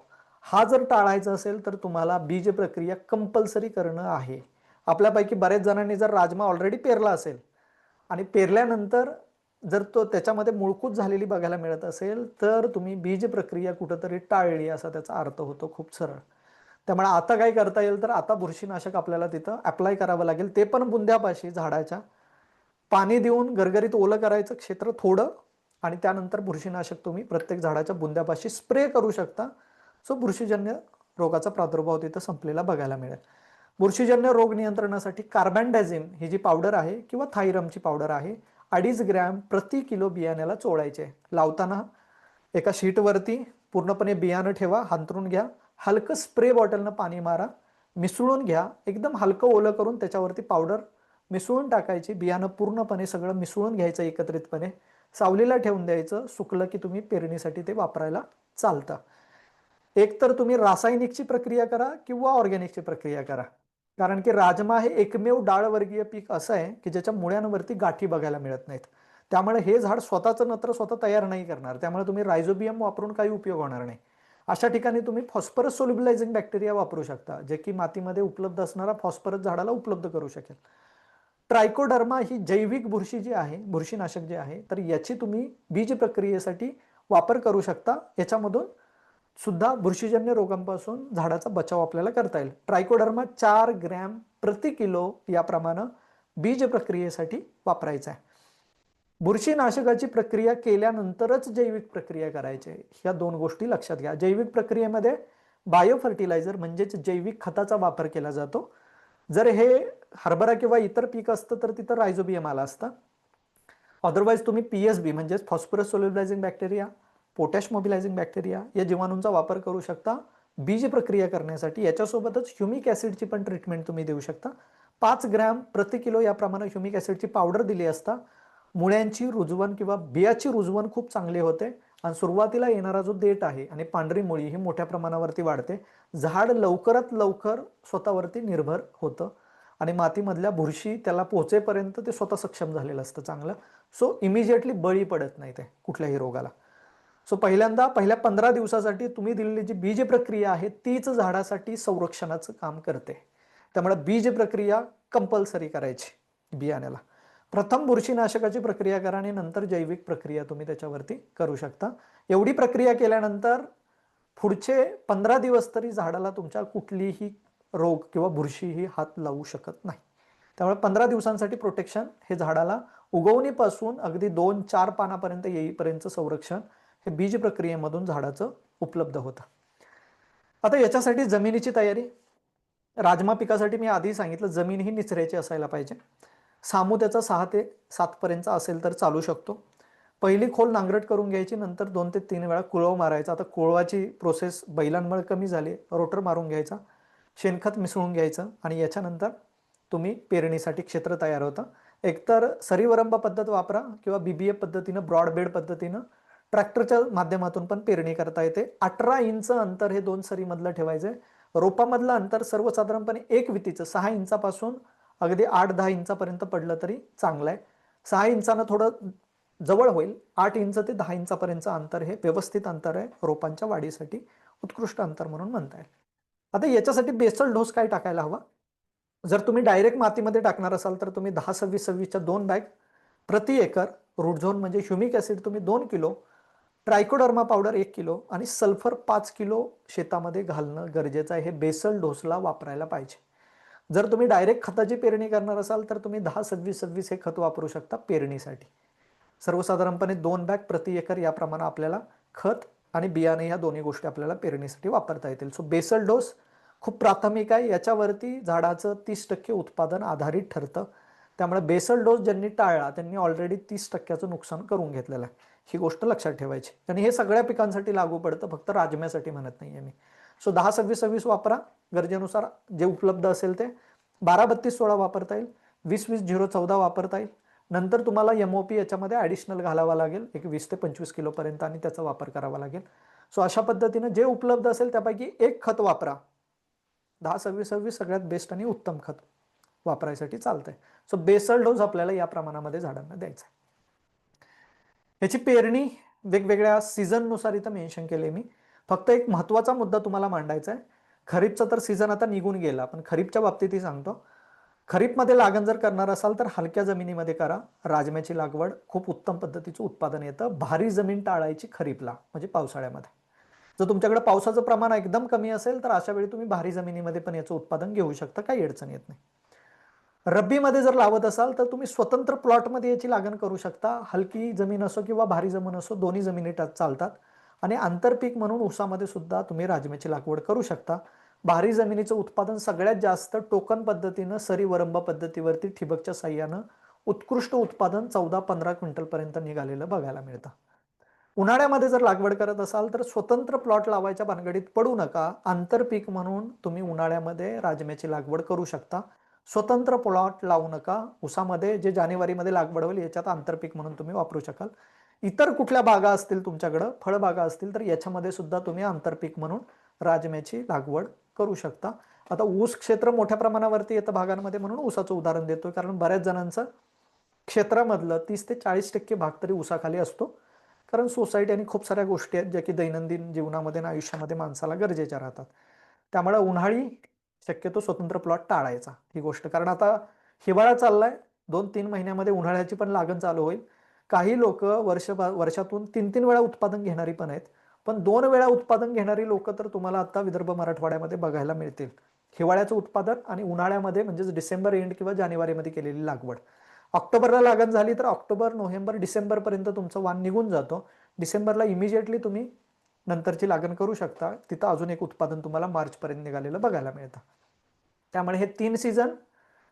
हा जर टाळायचा असेल तर तुम्हाला बीज प्रक्रिया कंपल्सरी करणं आहे. आपल्यापैकी बरेच जणांनी जर राजमा ऑलरेडी पेरला असेल आणि पेरल्यानंतर जर तो त्याच्यामध्ये मुळकूज झालेली बघायला मिळत असेल तर तुम्ही बीज प्रक्रिया कुठंतरी टाळली असा त्याचा अर्थ होतो, खूप सरळ. त्यामुळे आता काय करता येईल तर आता बुरशीनाशक आपल्याला तिथं अप्लाय करावं लागेल. ते पण बुंद्यापाशी झाडाच्या पाणी देऊन गरगरीत ओलं करायचं क्षेत्र थोडं आणि त्यानंतर बुरशीनाशक तुम्ही प्रत्येक झाडाच्या बुंद्यापाशी स्प्रे करू शकता. सो बुरशीजन्य रोगाचा प्रादुर्भाव तिथं संपलेला बघायला मिळेल. बुरशीजन्य रोग नियंत्रणासाठी कार्बेंडाझिम ही जी पावडर आहे किंवा थायरमची पावडर आहे 2.5 ग्रॅम प्रति किलो बियाण्याला चोळायचे. लावताना एका शीटवरती पूर्णपणे बियाणं ठेवा, हांतरून घ्या, हलकं स्प्रे बॉटलनं पाणी मारा, मिसळून घ्या, एकदम हलकं ओलं करून त्याच्यावरती पावडर मिसळून टाकायची. बियाणं पूर्णपणे सगळं मिसळून घ्यायचं एकत्रितपणे, सावलीला ठेवून द्यायचं. सुकलं की तुम्ही पेरणीसाठी ते वापरायला चालतं. एक तर तुम्ही रासायनिकची प्रक्रिया करा किंवा ऑर्गॅनिकची प्रक्रिया करा. कारण की राजमा हे एकमेव डाळवर्गीय पीक असं आहे की ज्याच्या मुळ्यांवरती गाठी बघायला मिळत नाहीत. त्यामुळे हे झाड स्वतःचं नत्र स्वतः तयार नाही करणार. त्यामुळे तुम्ही रायझोबियम वापरून काही उपयोग होणार नाही. अशा ठिकाणी तुम्ही फॉस्फरस सोल्युबलायझिंग बॅक्टेरिया वापरू शकता, जे की मातीमध्ये उपलब्ध असणारा फॉस्फरस झाडाला उपलब्ध करू शकेल. ट्रायकोडर्मा ही जैविक बुरशी जी आहे, बुरशीनाशक जे आहे, तर याची तुम्ही बीज प्रक्रियेसाठी वापर करू शकता. याच्यामधून सुद्धा बुरशीजन्य रोगांपासून झाडाचा बचाव आपल्याला करता येईल. ट्रायकोडर्मा 4 ग्रॅम प्रति किलो याप्रमाणे बीज प्रक्रियेसाठी वापरायचं आहे. बुरशीनाशकाची प्रक्रिया केल्यानंतरच जैविक प्रक्रिया करायची आहे. ह्या दोन गोष्टी लक्षात घ्या. जैविक प्रक्रियेमध्ये बायो फर्टिलायझर म्हणजेच जैविक खताचा वापर केला जातो. जर हे हरभरा किंवा इतर पीक असतं तर तिथं रायझोबियम आला असता. अदरवाईज तुम्ही पीएसबी म्हणजेच phosphorus solubilising bacteria, potash mobilising bacteria या जीवाणूंचा वापर करू शकता बीज प्रक्रिया करण्यासाठी. याच्यासोबतच ह्युमिक ऍसिडची पण ट्रीटमेंट तुम्ही देऊ शकता. 5 ग्रॅम प्रति किलो याप्रमाणे ह्युमिक ऍसिडची पावडर दिली असता मुळ्यांची रुजवण किंवा बियाची रुजवण खूप चांगली होते आणि सुरुवातीला येणारा जो देठ आहे आणि पांढरी मुळी ही मोठ्या प्रमाणावरती वाढते. झाड लवकरात लवकर स्वतःवरती निर्भर होतं आणि मातीमधल्या बुरशी त्याला पोहोचेपर्यंत ते स्वतः सक्षम झालेलं असतं चांगलं. सो इमिजिएटली बळी पडत नाही ते कुठल्याही रोगाला. सो पहिल्या 15 दिवसासाठी तुम्ही दिलेली जी बीज प्रक्रिया आहे तीच झाडासाठी संरक्षणाचं काम करते. त्यामुळे बीज प्रक्रिया कंपल्सरी करायची बियाण्याला. प्रथम बुरशीनाशकाची प्रक्रिया करा आणि नंतर जैविक प्रक्रिया तुम्ही त्याच्यावरती करू शकता. एवढी प्रक्रिया केल्यानंतर पुढचे 15 दिवस तरी झाडाला तुमच्या कुठलीही रोग किंवा बुरशी ही हात लावू शकत नाही. त्यामुळे 15 दिवसांसाठी प्रोटेक्शन हे झाडाला उगवणीपासून अगदी 2-4 पानापर्यंत येईपर्यंत संरक्षण हे बीज प्रक्रियेमधून झाडाचं उपलब्ध होतं. आता याच्यासाठी जमिनीची तयारी. राजमा पिकासाठी मी आधी सांगितलं जमीन ही निचऱ्याची असायला पाहिजे. सामू त्याचा 6 ते 7 पर्यंत असेल तर चालू शकतो. पहिली खोल नांगरट करून घ्यायची, नंतर 2 ते 3 वेळा कुळव मारायचा. आता कुळवाची प्रोसेस बैलांमुळे कमी झाली, रोटर मारून घ्यायचा, शेणखत मिसळून घ्यायचं आणि याच्यानंतर तुम्ही पेरणीसाठी क्षेत्र तयार होतं. एकतर सरीवरंब पद्धत वापरा किंवा बीबीएफ पद्धतीनं ब्रॉड बेड पद्धतीनं ट्रॅक्टरच्या माध्यमातून पण पेरणी करता येते. 18 इंच अंतर हे 2 सरीमधलं ठेवायचंय. रोपामधलं अंतर सर्वसाधारणपणे 1 वितीचं 6 इंचापासून अगदी 8-10 इंचापर्यंत पडलं तरी चांगलं आहे. 6 इंचानं थोडं जवळ होईल. 8 इंच ते 10 इंचापर्यंतचं अंतर हे व्यवस्थित अंतर आहे रोपांच्या वाढीसाठी, उत्कृष्ट अंतर म्हणून म्हणता येईल. आता याच्यासाठी बेसल डोस काय टाकायला हवा. जर तुम्ही डायरेक्ट मातीमध्ये टाकणार असाल तर तुम्ही 10-26-26च्या 2 बॅग प्रति एकर, रूट झोन म्हणजे ह्युमिक ऍसिड तुम्ही 2 किलो, ट्रायकोडर्मा पावडर 1 किलो आणि सल्फर 5 किलो शेतामध्ये घालणं गरजेचं आहे. हे बेसल डोसला वापरायला पाहिजे. जर तुम्ही डायरेक्ट खताची पेरणी करणार असाल तर तुम्ही 10-26-26 हे खत वापरू शकता पेरणीसाठी. सर्वसाधारणपणे 2 बॅग प्रति एकर याप्रमाणे आपल्याला खत आणि बियाणे ह्या दोन्ही गोष्टी आपल्याला पेरणीसाठी वापरता येतील. सो बेसल डोस खूप प्राथमिक आहे. याच्यावरती झाडाचं 30% उत्पादन आधारित ठरतं. त्यामुळे बेसल डोस ज्यांनी टाळला त्यांनी ऑलरेडी 30%चं नुकसान करून घेतलेलं आहे. ही गोष्ट लक्षात ठेवायची आणि हे सगळ्या पिकांसाठी लागू पडतं, फक्त राजम्यासाठी म्हणत नाहीये मी. सो 10-26-26 वापरा गरजेनुसार जे उपलब्ध असेल ते. 12-32-16 वापरता येईल. 20-20-0-14 वापरता येईल. नंतर तुम्हाला एमओपी याच्यामध्ये ॲडिशनल घालावा लागेल, एक 20 ते 25 किलोपर्यंत आणि त्याचा वापर करावा लागेल. सो अशा पद्धतीनं जे उपलब्ध असेल त्यापैकी एक खत वापरा. 10-26-26 सगळ्यात बेस्ट आणि उत्तम खत वापरायसाठी चालतंय. सो बेसल डोस आपल्याला या प्रमाणामध्ये झाडांना द्यायचा. याची पेरणी वेगवेगळ्या सीझननुसार इथं मेन्शन केले मी. फक्त एक महत्त्वाचा मुद्दा तुम्हाला मांडायचा आहे. खरीपचा तर सीझन आता निघून गेला, पण खरीपच्या बाबतीतही सांगतो. खरीपमध्ये लागण जर करणार असाल तर हलक्या जमिनीमध्ये करा. राजम्याची लागवड खूप उत्तम पद्धतीचं उत्पादन येतं. भारी जमीन टाळायची खरीपला म्हणजे पावसाळ्यामध्ये. जर तुमच्याकडे पावसाचं प्रमाण एकदम कमी असेल तर अशा वेळी तुम्ही भारी जमिनीमध्ये पण याचं उत्पादन घेऊ शकता, काही अडचण येत नाही. रब्बीमध्ये जर लावत असाल तर तुम्ही स्वतंत्र प्लॉटमध्ये याची लागण करू शकता. हलकी जमीन असो किंवा भारी जमीन असो दोन्ही जमिनी चालतात. आणि आंतरपीक म्हणून ऊसामध्ये सुद्धा तुम्ही राजम्याची लागवड करू शकता. भारी जमिनीचं उत्पादन सगळ्यात जास्त टोकन पद्धतीनं सरीवरंब पद्धतीवरती ठिबकच्या साह्यानं उत्कृष्ट उत्पादन 14-15 क्विंटलपर्यंत निघालेलं बघायला मिळतं. उन्हाळ्यामध्ये जर लागवड करत असाल तर स्वतंत्र प्लॉट लावायच्या भानगडीत पडू नका. आंतरपीक म्हणून तुम्ही उन्हाळ्यामध्ये राजम्याची लागवड करू शकता. स्वतंत्र प्लॉट लावू नका. ऊसामध्ये जे जानेवारीमध्ये लागवड होईल याच्यात आंतरपीक म्हणून तुम्ही वापरू शकाल. इतर कुठल्या बागा असतील तुमच्याकडं, फळबागा असतील तर याच्यामध्ये सुद्धा तुम्ही आंतरपीक म्हणून राजम्याची लागवड करू शकता. आता ऊस क्षेत्र मोठ्या प्रमाणावरती येतं भागांमध्ये म्हणून ऊसाचं उदाहरण देतोय, कारण बऱ्याच जणांचं क्षेत्रामधलं 30 ते 40% भाग तरी ऊसाखाली असतो. कारण सोसायटी आणि खूप साऱ्या गोष्टी आहेत ज्या की दैनंदिन जीवनामध्ये आणि आयुष्यामध्ये माणसाला गरजेच्या राहतात. त्यामुळे उन्हाळी शक्यतो स्वतंत्र प्लॉट टाळायचा ही गोष्ट. कारण आता हिवाळा चाललाय, 2-3 महिन्यामध्ये उन्हाळ्याची पण लागण चालू होईल. काही लोक वर्षातून 3-3 वेळा उत्पादन घेणारी पण आहेत. पण 2 वेळा उत्पादन घेणारी लोक तर तुम्हाला आता विदर्भ मराठवाड्यामध्ये बघायला मिळतील. हिवाळ्याचं उत्पादन आणि उन्हाळ्यामध्ये म्हणजेच डिसेंबर एंड किंवा जानेवारीमध्ये केलेली लागवड. ऑक्टोबरला लागण झाली तर ऑक्टोबर, नोव्हेंबर, डिसेंबर पर्यंत तुमचं वाण निघून जातो. डिसेंबरला इमिजिएटली तुम्ही नंतरची लागण करू शकता. तिथं अजून एक उत्पादन तुम्हाला मार्चपर्यंत निघालेलं बघायला मिळतं. त्यामुळे हे 3 सीझन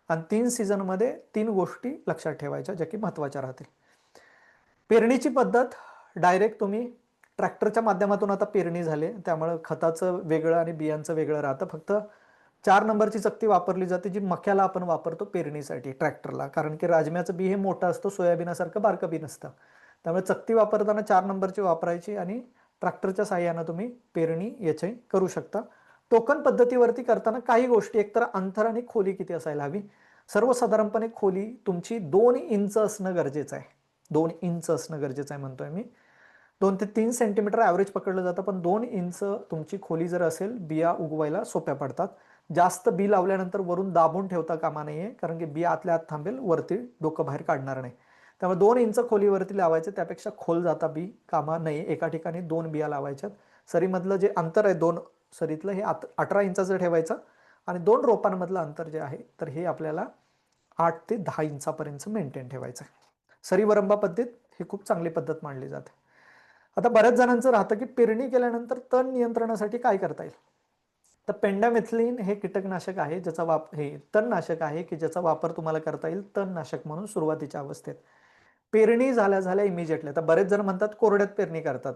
आणि 3 सीझनमध्ये 3 गोष्टी लक्षात ठेवायच्या ज्या की महत्त्वाच्या राहतील. पेरणीची पद्धत डायरेक्ट तुम्ही ट्रॅक्टरच्या माध्यमातून आता पेरणी झाली, त्यामुळे खताचं वेगळं आणि बियांचं वेगळं राहतं. फक्त 4 नंबरची चकती वापरली जाते जी मक्याला आपण वापरतो पेरणीसाठी ट्रॅक्टरला, कारण की राजम्याचं बी हे मोठं असतं, सोयाबीनासारखं बारकं बी नसतं. त्यामुळे चकती वापरताना 4 नंबरची वापरायची आणि ट्रॅक्टरच्या साहाय्यानं तुम्ही पेरणी याची करू शकता. टोकन पद्धतीवरती करताना काही गोष्टी, एकतर अंतर आणि खोली किती असायला हवी. सर्वसाधारणपणे खोली तुमची 2 इंच असणं गरजेचं आहे. 2 इंच असणं गरजेचं आहे म्हणतोय मी. 2 ते 3 सेंटीमीटर ॲव्हरेज पकडलं जातं, पण 2 इंच तुमची खोली जर असेल, बिया उगवायला सोप्या पडतात. जास्त बी लावल्यानंतर वरून दाबून ठेवता कामा नये, कारण की बी आतल्या आत थांबेल, वरती डोकं बाहेर काढणार नाही. त्यामुळे 2 इंच खोलीवरती लावायचे, त्यापेक्षा खोल जाता बी कामा नये. एका ठिकाणी 2 बिया लावायच्यात. सरीमधलं जे अंतर आहे 2 सरीतलं, हे 18 इंचाचं ठेवायचं आणि 2 रोपांमधलं अंतर जे आहे तर हे आपल्याला 8 ते 10 इंचापर्यंत मेंटेन ठेवायचं आहे. सरीवरंबा पद्धत ही खूप चांगली पद्धत मानली जाते. आता बऱ्याच जणांचं राहतं की पेरणी केल्यानंतर तण नियंत्रणासाठी काय करता येईल. तर पेंडामिथिलिन हे कीटकनाशक आहे, ज्याचा हे तणनाशक आहे की ज्याचा वापर तुम्हाला करता येईल तणनाशक म्हणून सुरुवातीच्या अवस्थेत. पेरणी झाल्या झाल्या इमिजिएटली. आता बरेच जण म्हणतात कोरड्यात पेरणी करतात.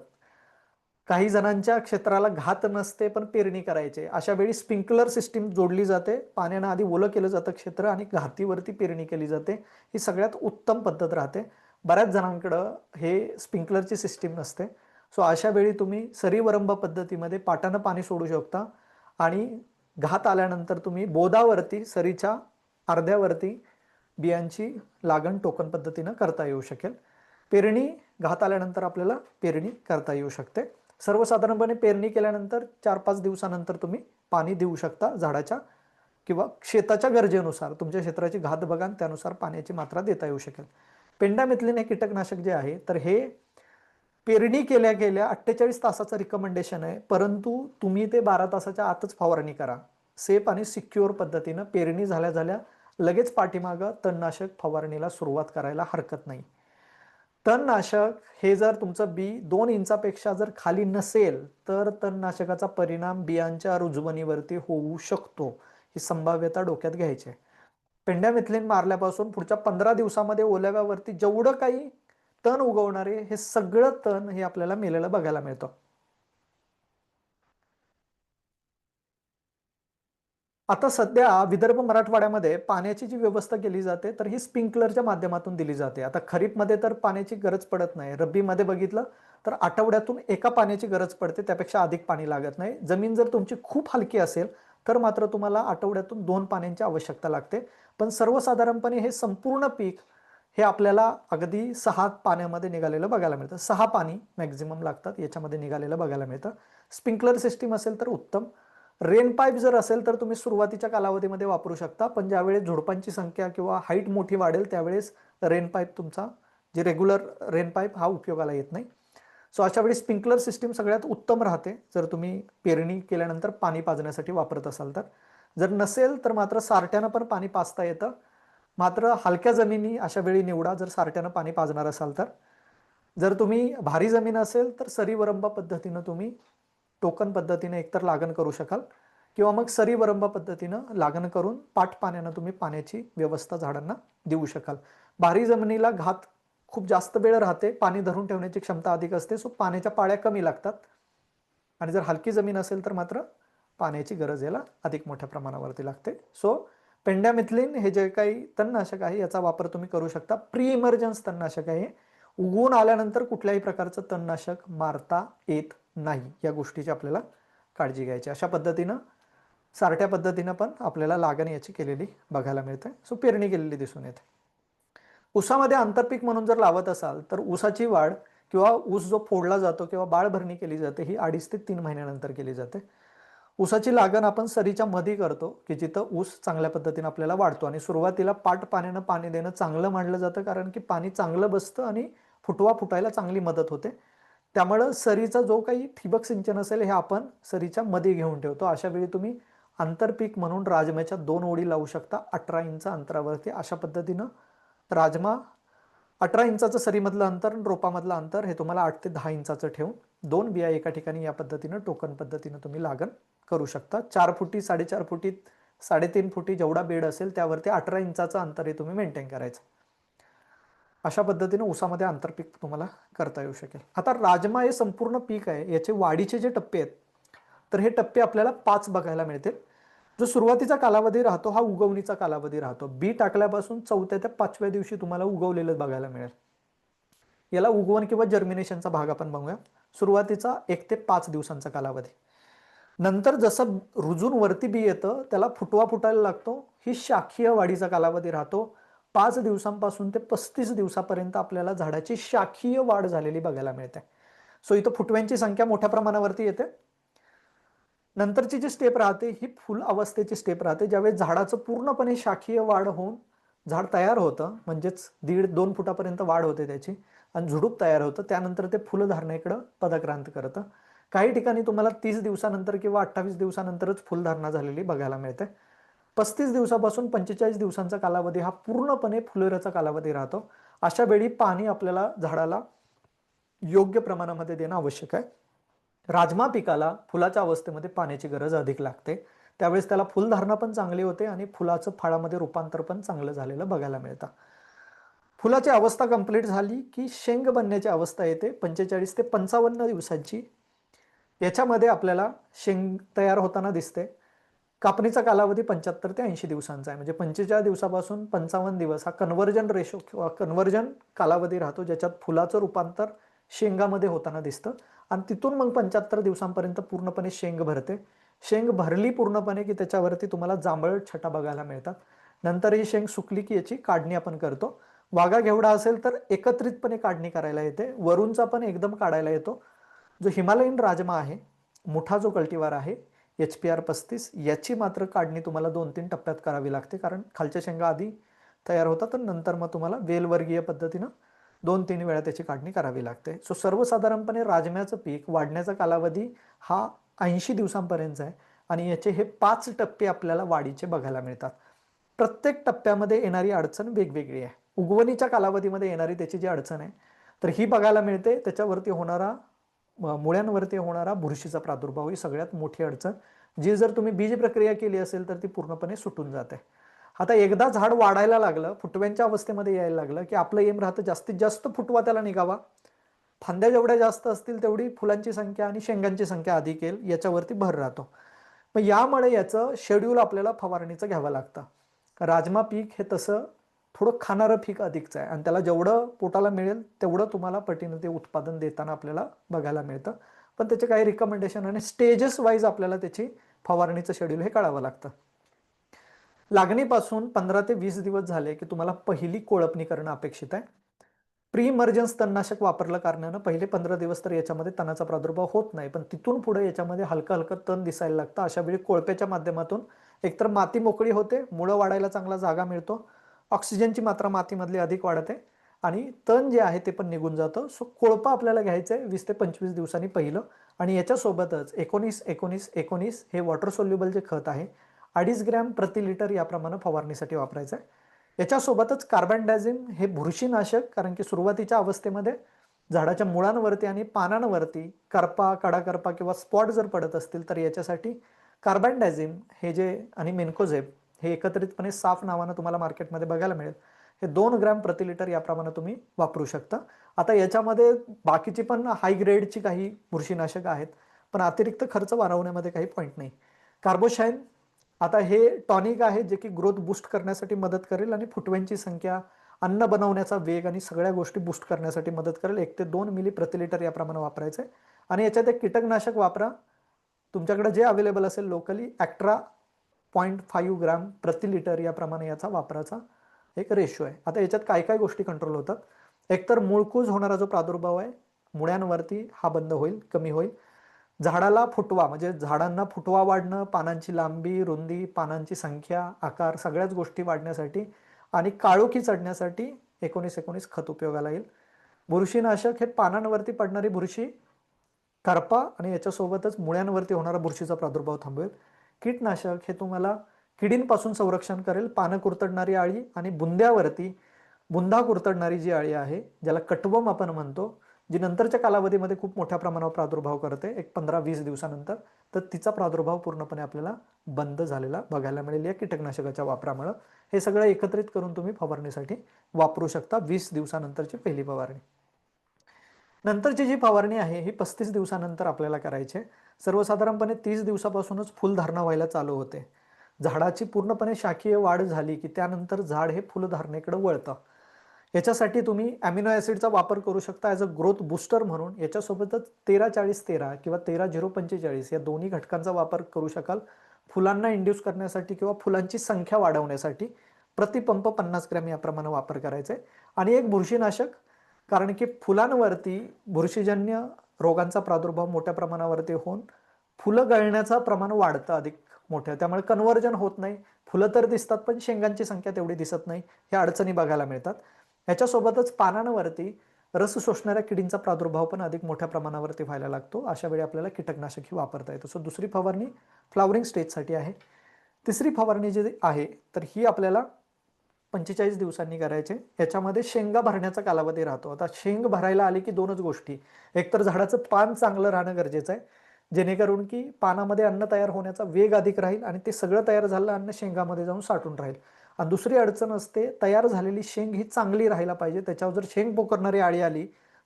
काही जणांच्या क्षेत्राला घात नसते पण पेरणी करायचे, अशा वेळी स्प्रिंकलर सिस्टीम जोडली जाते. पाण्यानं आधी ओलं केलं जातं क्षेत्र आणि घातीवरती पेरणी केली जाते. ही सगळ्यात उत्तम पद्धत राहते. बऱ्याच जणांकडं हे स्प्रिंकलरची सिस्टीम नसते. सो अशा वेळी तुम्ही सरीवरंब पद्धतीमध्ये पाटानं पाणी सोडू शकता आणि घात आल्यानंतर तुम्ही बोदावरती सरीच्या अर्ध्यावरती बियांची लागण टोकन पद्धतीनं करता येऊ शकेल. पेरणी घात आल्यानंतर आपल्याला पेरणी करता येऊ शकते. सर्वसाधारणपणे पेरणी केल्यानंतर 4-5 दिवसानंतर तुम्ही पाणी देऊ शकता झाडाच्या किंवा शेताच्या गरजेनुसार. तुमच्या क्षेत्राची घात बघा आणि त्यानुसार पाण्याची मात्रा देता येऊ शकेल. पेंडामिथिलिन हे कीटकनाशक जे आहे तर हे पेरणी केल्या गेल्या 48 तासाचं रिकमेंडेशन आहे, परंतु तुम्ही ते 12 तासाच्या आतच फवारणी करा. सेफ आणि सिक्युअर पद्धतीनं पेरणी झाल्या झाल्या लगेच पाठीमागं तणनाशक फवारणीला सुरुवात करायला हरकत नाही. तणनाशक हे जर तुमचं बी 2 इंचापेक्षा जर खाली नसेल तर तणनाशकाचा परिणाम बियांच्या रुजवणीवरती होऊ शकतो. ही संभाव्यता डोक्यात घ्यायची आहे. पेंडामिथिलिन मारल्यापासून पुढच्या 15 दिवसामध्ये ओल्याव्यावरती जेवढं काही तण उगवणारे हे सगळं तण हे आपल्याला मेलेलं बघायला मिळतं. आता सध्या विदर्भ मराठवाड्यामध्ये पाण्याची जी व्यवस्था केली जाते तर ही स्प्रिंकलरच्या माध्यमातून दिली जाते. आता खरीपमध्ये तर पाण्याची गरज पडत नाही. रब्बीमध्ये बघितलं तर आठवड्यातून एका पाण्याची गरज पडते, त्यापेक्षा अधिक पाणी लागत नाही. जमीन जर तुमची खूप हलकी असेल तर मात्र तुम्हाला आठवड्यातून 2 पाण्यांची आवश्यकता लागते. पण सर्वसाधारणपणे हे संपूर्ण पीक हे आपल्याला अगदी 6 पाण्यामध्ये निघालेलं बघायला मिळतं. 6 पाणी मॅक्झिमम लागतात याच्यामध्ये निघालेलं बघायला मिळतं. स्प्रिंकलर सिस्टीम असेल तर उत्तम. रेन पाईप जर असेल तर तुम्ही सुरुवातीच्या कालावधीमध्ये वापरू शकता, पण ज्यावेळेस झुडपांची संख्या किंवा हाईट मोठी वाढेल त्यावेळेस रेन पाईप तुमचा जे रेग्युलर रेन पाईप हा उपयोगाला येत नाही. सो अशा वेळी स्प्रिंकलर सिस्टीम सगळ्यात उत्तम राहते जर तुम्ही पेरणी केल्यानंतर पाणी पाजण्यासाठी वापरत असाल तर. जर नसेल तर मात्र सारट्यानं पण पाणी पाजता येतं, मात्र हलक्या जमिनी अशा वेळी निवडा जर सारट्यानं पाणी पाजणार असाल तर. जर तुम्ही भारी जमीन असेल तर सरीवरंबा पद्धतीनं तुम्ही टोकन पद्धतीने एकतर लागण करू शकाल किंवा मग सरीवरंबा पद्धतीनं लागण करून पाठ पाण्यानं तुम्ही पाण्याची व्यवस्था झाडांना देऊ शकाल. भारी जमिनीला घात खूप जास्त वेळ राहते, पाणी धरून ठेवण्याची क्षमता अधिक असते, सो पाण्याच्या पाळ्या कमी लागतात. आणि जर हलकी जमीन असेल तर मात्र पाण्याची गरज याला अधिक मोठ्या प्रमाणावरती लागते. सो पेंडामिथिलिन हे जे काही तणनाशक आहे याचा वापर तुम्ही करू शकता. प्री इमर्जन्स तणनाशक आहे. उगवून आल्यानंतर कुठल्याही प्रकारचं तणनाशक मारता येत नाही. या गोष्टीची आपल्याला काळजी घ्यायची. अशा पद्धतीनं सारट्या पद्धतीनं पण आपल्याला लागण याची केलेली बघायला मिळते. सो पेरणी केलेली दिसून येते. ऊसामध्ये आंतरपीक म्हणून जर लावत असाल तर ऊसाची वाढ किंवा ऊस जो फोडला जातो किंवा बाळ भरणी केली जाते ही 2.5 ते 3 महिन्यानंतर केली जाते. ऊसाची लागण आपण सरीच्या मध्ये करतो की जिथं ऊस चांगल्या पद्धतीने आपल्याला वाढतो आणि सुरुवातीला पाट पाण्यानं पाणी देणं चांगलं मानलं जातं, कारण की पाणी चांगलं बसतं आणि फुटवा फुटायला चांगली मदत होते. त्यामुळं सरीचा जो काही ठिबक सिंचन असेल हे आपण सरीच्या मध्ये घेऊन ठेवतो. अशा वेळी तुम्ही आंतरपीक म्हणून राजम्याच्या 2 ओळी लावू शकता 18 इंच अंतरावरती. अशा पद्धतीनं राजमा 18 इंचाचं सरीमधलं अंतर आणि रोपामधलं अंतर हे तुम्हाला 8 ते 10 इंचाचं ठेवून 2 बिया एका ठिकाणी या पद्धतीनं टोकन पद्धतीनं तुम्ही लागण करू शकता. 4 फुटी, 4.5 फुटी, 3.5 फुटी जेवढा बेड असेल त्यावरती 18 इंचाचं अंतर हे तुम्ही मेंटेन करायचं. अशा पद्धतीने ऊसामध्ये आंतरपीक तुम्हाला करता येऊ शकेल. आता राजमा हे संपूर्ण पीक आहे, याचे वाढीचे जे टप्पे आहेत, तर हे टप्पे आपल्याला 5 बघायला मिळतील. जो सुरुवातीचा कालावधी राहतो हा उगवणीचा कालावधी राहतो. बी टाकल्यापासून 4थ्या ते 5व्या दिवशी तुम्हाला उगवलेलं बघायला मिळेल. याला उगवण किंवा जर्मिनेशनचा भाग आपण बघूया. सुरुवातीचा 1 ते 5 दिवसांचा कालावधी. नंतर जसं रुजून वरती बी येतं त्याला फुटवा फुटायला लागतो. ही शाखीय वाढीचा कालावधी राहतो. 5 दिवसांपासून ते 35 दिवसापर्यंत आपल्याला झाडाची शाखीय वाढ झालेली बघायला मिळते. सो इथं फुटव्यांची संख्या मोठ्या प्रमाणावरती येते. नंतरची जी स्टेप राहते ही फुल अवस्थेची स्टेप राहते, ज्यावेळेस झाडाचं पूर्णपणे शाखीय वाढ होऊन झाड तयार होतं, म्हणजेच 1.5-2 फुटापर्यंत वाढ होते त्याची आणि झुडूप तयार होतं. त्यानंतर ते फुलधारणेकडे पदक्रांत करतं. काही ठिकाणी तुम्हाला 30 दिवसानंतर किंवा 28 दिवसानंतरच फुलधारणा झालेली बघायला मिळते. 35 दिवसापासून 45 दिवसांचा कालावधी हा पूर्णपणे फुलोऱ्याचा कालावधी राहतो. अशा वेळी पाणी आपल्याला झाडाला योग्य प्रमाणामध्ये देणं आवश्यक आहे. राजमा पिकाला फुलाच्या अवस्थेमध्ये पाण्याची गरज अधिक लागते. त्यावेळेस त्याला फुलधारणा पण चांगली होते आणि फुलाचं फळामध्ये रूपांतर पण चांगलं झालेलं बघायला मिळतं. फुलाची अवस्था कंप्लीट झाली की शेंग बनण्याची अवस्था येते 45 ते 55 दिवसांची. याच्यामध्ये आपल्याला शेंग तयार होताना दिसते. कापणीचा कालावधी 75 ते 80 दिवसांचा आहे. म्हणजे 45 दिवसापासून 55 दिवस हा कन्व्हर्जन रेशो किंवा कन्व्हर्जन कालावधी राहतो, ज्याच्यात फुलाचं रूपांतर शेंगामध्ये होताना दिसतं. आणि तिथून मग 75 दिवसांपर्यंत पूर्णपणे शेंग भरते. शेंग भरली पूर्णपणे की त्याच्यावरती तुम्हाला जांभळट छटा बघायला मिळतात. नंतर ही शेंग सुकली की याची काढणी आपण करतो. वागा घेवडा असेल तर एकत्रितपणे काढणी करायला येते. वरूनचा पण एकदम काढायला येतो. जो हिमालयन राजमा आहे, मोठा जो कल्टिवार आहे HPR 35, याची मात्र काढणी तुम्हाला 2-3 टप्प्यात करावी लागते, कारण खालच्या शेंगा आधी तयार होतात आणि नंतर मग तुम्हाला वेलवर्गीय पद्धतीनं 2-3 वेळा त्याची काढणी करावी लागते. सो सर्वसाधारणपणे राजम्याचं पीक वाढण्याचा कालावधी हा 80 दिवसांपर्यंत आहे आणि याचे हे 5 टप्पे आपल्याला वाढीचे बघायला मिळतात. प्रत्येक टप्प्यामध्ये येणारी अडचण वेगवेगळी आहे. उगवणीच्या कालावधीमध्ये येणारी त्याची जी अडचण आहे तर ही बघायला मिळते. त्याच्यावरती होणारा मुळ्यांवरती होणारा बुरशीचा प्रादुर्भाव ही सगळ्यात मोठी अडचण, जी जर तुम्ही बीज प्रक्रिया केली असेल तर ती पूर्णपणे सुटून जाते. आता एकदा झाड वाढायला लागलं, फुटव्यांच्या अवस्थेमध्ये यायला लागलं की आपलं एम राहतं जास्तीत जास्त फुटवा त्याला निघावा. फांद्या जेवढ्या जास्त असतील तेवढी फुलांची संख्या आणि शेंगांची संख्या अधिक येईल, याच्यावरती भर राहतो. मग यामुळे याचं शेड्यूल आपल्याला फवारणीचं घ्यावं लागतं. राजमा पीक हे तसं थोडं खाणारं पीक अधिकचं आहे आणि त्याला जेवढं पोटाला मिळेल तेवढं तुम्हाला पटीनं ते उत्पादन देताना आपल्याला बघायला मिळतं. पण त्याचे काही रिकमेंडेशन आणि स्टेजेस वाईज आपल्याला त्याची फवारणीचं शेड्यूल हे कळावं लागतं. लागणीपासून 15 ते 20 दिवस झाले की तुम्हाला पहिली कोळपणी करणं अपेक्षित आहे. प्री इमर्जन्स तणनाशक वापरलं कारणानं पहिले 15 दिवस तर याच्यामध्ये तणाचा प्रादुर्भाव होत नाही, पण तिथून पुढे याच्यामध्ये हलकं हलकं तण दिसायला लागतं. अशा वेळी कोळप्याच्या माध्यमातून एकतर माती मोकळी होते, मुळं वाढायला चांगला जागा मिळतो, ऑक्सिजनची मात्रा मातीमधली अधिक वाढते आणि तण जे आहे ते पण निघून जातं. सो कोळपा आपल्याला घ्यायचं आहे 20 ते 25 दिवसांनी पहिलं. आणि याच्यासोबतच 19-19-19 हे वॉटर सोल्युबल जे खत आहे 2.5 ग्रॅम प्रति लिटर याप्रमाणे फवारणीसाठी वापरायचं आहे. याच्यासोबतच कार्बनडायझिम हे बुरशीनाशक, कारण की सुरुवातीच्या अवस्थेमध्ये झाडाच्या मुळांवरती आणि पानांवरती करपा, कडाकरपा किंवा स्पॉट जर पडत असतील तर याच्यासाठी कार्बनडायझिम हे जे आणि मेन्कोझेब हे एकत्रितपणे साफ नावानं तुम्हाला मार्केटमध्ये बघायला मिळेल. हे 2 ग्रॅम प्रति लिटर याप्रमाणे तुम्ही वापरू शकता. आता याच्यामध्ये बाकीची पण हाय ग्रेडची काही बुरशीनाशक आहेत, पण अतिरिक्त खर्च वाढवण्यामध्ये काही पॉईंट नाही. कार्बोशाईन आता हे टॉनिक आहे जे की ग्रोथ बूस्ट करण्यासाठी मदत करेल आणि फुटव्यांची संख्या, अन्न बनवण्याचा वेग आणि सगळ्या गोष्टी बूस्ट करण्यासाठी मदत करेल. 1 ते 2 मिली प्रति लिटर याप्रमाणे वापरायचं आहे. आणि याच्यात एक कीटकनाशक वापरा, तुमच्याकडे जे अवेलेबल असेल लोकली. ॲक्ट्रा 0.5 ग्रॅम प्रति लिटर याप्रमाणे याचा वापराचा एक रेशो आहे. आता याच्यात काय काय गोष्टी कंट्रोल होतात. एकतर मूळकूज होणारा जो प्रादुर्भाव आहे मुळ्यांवरती हा बंद होईल, कमी होईल. झाडाला फुटवा म्हणजे झाडांना फुटवा वाढणं, पानांची लांबी, रुंदी, पानांची संख्या, आकार सगळ्याच गोष्टी वाढण्यासाठी आणि काळोखी चढण्यासाठी 19-19 खत उपयोगाला येईल. बुरशीनाशक हे पानांवरती पडणारी बुरशी, करपा आणि याच्यासोबतच मुळ्यांवरती होणारा बुरशीचा प्रादुर्भाव थांबवेल. कीटनाशक हे तुम्हाला किडींपासून संरक्षण करेल. पानं कुरतडणारी आळी आणि बुंद्यावरती बुंदा कुरतडणारी जी आळी आहे, ज्याला कटवम आपण म्हणतो, जी नंतरच्या कालावधीमध्ये खूप मोठ्या प्रमाणावर प्रादुर्भाव करते, एक 15-20 दिवसानंतर, तर तिचा प्रादुर्भाव पूर्णपणे आपल्याला बंद झालेला बघायला मिळेल या कीटकनाशकाच्या वापरामुळे. हे सगळं एकत्रित करून तुम्ही फवारणीसाठी वापरू शकता 20 दिवसानंतरची पहिली फवारणी. नंतरची जी फवारणी आहे ही 35 दिवसानंतर आपल्याला करायची आहे. सर्वसाधारणपणे 30 दिवसापासूनच फुलधारणा व्हायला चालू होते. झाडाची पूर्णपणे शाखीय वाढ झाली की त्यानंतर झाड हे फुलधारणेकडे वळतं. याच्यासाठी तुम्ही अॅमिनो ॲसिडचा वापर करू शकता ॲज अ ग्रोथ बूस्टर म्हणून. याच्यासोबतच 13-40-13 किंवा 13-0-45 या दोन्ही घटकांचा वापर करू शकाल फुलांना इंड्यूस करण्यासाठी किंवा फुलांची संख्या वाढवण्यासाठी. प्रतिपंप 50 ग्रॅम याप्रमाणे वापर करायचा आहे. आणि एक बुरशीनाशक, कारण की फुलांवरती बुरशीजन्य रोगांचा प्रादुर्भाव मोठ्या प्रमाणावरती होऊन फुलं गळण्याचं प्रमाण वाढतं अधिक मोठ्या, त्यामुळे कन्व्हर्जन होत नाही. फुलं तर दिसतात पण शेंगांची संख्या तेवढी दिसत नाही. ह्या अडचणी बघायला मिळतात. ह्याच्यासोबतच पानांवरती रस शोषणाऱ्या किडींचा प्रादुर्भाव पण अधिक मोठ्या प्रमाणावरती व्हायला लागतो. अशा वेळी आपल्याला कीटकनाशक ही वापरता येतं. सो दुसरी फवारणी फ्लावरिंग स्टेजसाठी आहे. तिसरी फवारणी जी आहे तर ही आपल्याला 45 दिवसांनी करायचे. याच्यामध्ये शेंगा भरण्याचा कालावधी राहतो. आता शेंग भरायला आली की दोनच गोष्टी, एकतर झाडाचं पान चांगलं राहणं गरजेचं आहे, जेणेकरून की पानामध्ये अन्न तयार होण्याचा वेग अधिक राहील आणि ते सगळं तयार झालेलं अन्न शेंगामध्ये जाऊन साठून राहील. आणि दुसरी अडचण असते, तयार झालेली शेंग ही चांगली राहायला पाहिजे. त्याच्यावर जर शेंग पोखरणारी आळी आली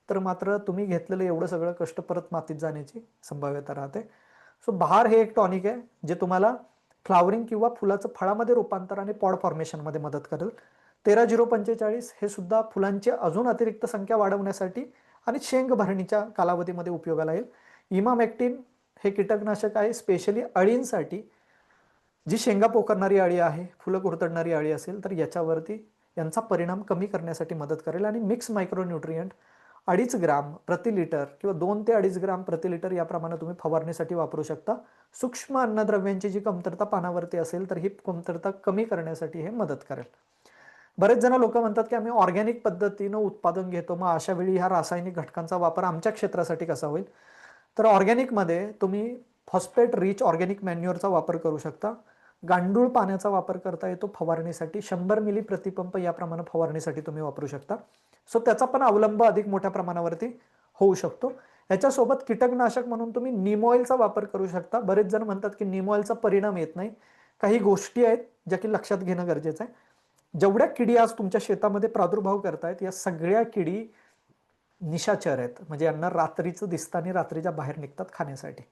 तर मात्र तुम्ही घेतलेलं एवढं सगळं कष्ट परत मातीत जाण्याची संभाव्यता राहते. सो बहार हे एक टॉनिक आहे जे तुम्हाला फ्लावरिंग किंवा फुलाचं फळामध्ये रूपांतर आणि पॉड फॉर्मेशनमध्ये मदत करेल. 13-0-45 हे सुद्धा फुलांची अजून अतिरिक्त संख्या वाढवण्यासाठी आणि शेंग भरणीच्या कालावधीमध्ये उपयोगाला येईल. इमामेक्टिन हे कीटकनाशक आहे स्पेशली अळींसाठी. जी शेंगा पोखरणारी अळी आहे, फुलं कुरतडणारी अळी असेल तर याच्यावरती यांचा परिणाम कमी करण्यासाठी मदत करेल. आणि मिक्स मायक्रोन्यूट्रियंट 2.5 ग्राम प्रति लिटर किंवा 2 ते 2.5 ग्राम प्रति लिटर याप्रमाणे तुम्ही फवारणीसाठी वापरू शकता. सूक्ष्म अन्नद्रव्यांची जी कमतरता पानावरती असेल तर ही कमतरता कमी करण्यासाठी हे मदत करेल. बरेच जण लोक म्हणतात की आम्ही ऑर्गॅनिक पद्धतीनं उत्पादन घेतो, मग अशा वेळी ह्या रासायनिक घटकांचा वापर आमच्या क्षेत्रासाठी कसा होईल. तर ऑर्गॅनिकमध्ये तुम्ही फॉस्फेट रिच ऑर्गॅनिक मॅन्युअरचा वापर करू शकता. गांडूळ पाण्याचा वापर करता येतो फवारणीसाठी. 100 मिली प्रतिपंप याप्रमाणे फवारणीसाठी तुम्ही वापरू शकता. सो त्याचा पण अवलंब अधिक मोठ्या प्रमाणावरती होऊ शकतो. याच्यासोबत कीटकनाशक म्हणून तुम्ही नीम ऑइलचा वापर करू शकता. बरेच जण म्हणतात की नीम ऑइलचा परिणाम येत नाही. काही गोष्टी आहेत ज्या की लक्षात घेणं गरजेचं आहे. जेवढ्या किडी आज तुमच्या शेतामध्ये प्रादुर्भाव करतायत या सगळ्या किडी निशाचर आहेत, म्हणजे यांना रात्रीचं दिसतं आणि रात्रीच्या बाहेर निघतात खाण्यासाठी.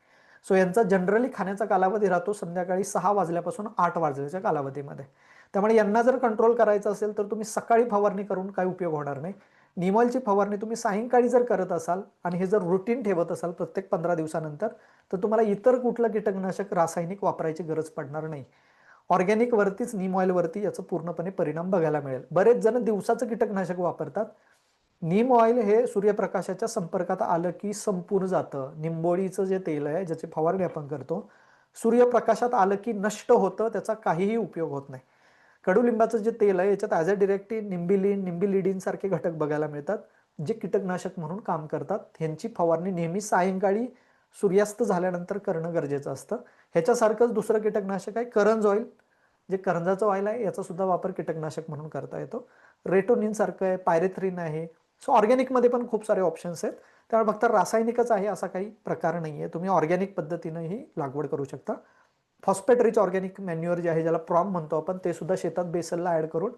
सो यांचा जनरली खाण्याचा कालावधी राहतो संध्याकाळी 6 वाजल्यापासून 8 वाजल्याच्या कालावधीमध्ये. त्यामुळे यांना जर कंट्रोल करायचं असेल तर तुम्ही सकाळी फवारणी करून काही उपयोग होणार नाही. नीम ऑइलची फवारणी तुम्ही सायंकाळी जर करत असाल आणि हे जर रुटीन ठेवत असाल प्रत्येक 15 दिवसानंतर तर तुम्हाला इतर कुठलं कीटकनाशक रासायनिक वापरायची गरज पडणार नाही. ऑर्गॅनिक वरतीच नीम ऑइल वरती याचा पूर्णपणे परिणाम बघायला मिळेल. बरेच जण दिवसाचं कीटकनाशक वापरतात. नीम ऑइल हे सूर्यप्रकाशाच्या संपर्कात आलं की संपून जातं. निंबोळीचं जे तेल आहे ज्याची फवारणी आपण करतो, सूर्यप्रकाशात आलं की नष्ट होतं, त्याचा काहीही उपयोग होत नाही. कडुलिंबाचं जे तेल आहे याच्यात ॲज अ डिरेक्टली निंबिलिन निंबिलिडिन सारखे घटक बघायला मिळतात जे कीटकनाशक म्हणून काम करतात. ह्यांची फवारणी नेहमी सायंकाळी सूर्यास्त झाल्यानंतर करणं गरजेचं असतं. ह्याच्यासारखंच दुसरं कीटकनाशक आहे करंज ऑइल, जे करंजाचं ऑइल आहे याचा सुद्धा वापर कीटकनाशक म्हणून करता येतो. रेटोनिन सारखं आहे, पायरेथ्रिन आहे. सो ऑर्गॅनिकमध्ये पण खूप सारे ऑप्शन्स आहेत. त्यामुळे फक्त रासायनिकच आहे असा काही प्रकार नाही आहे. तुम्ही ऑर्गॅनिक पद्धतीनंही लागवड करू शकता. फॉस्फेट रिच ऑर्गॅनिक मॅन्युअर जे आहे ज्याला प्रॉम म्हणतो आपण, ते सुद्धा शेतात बेसलला ऍड करून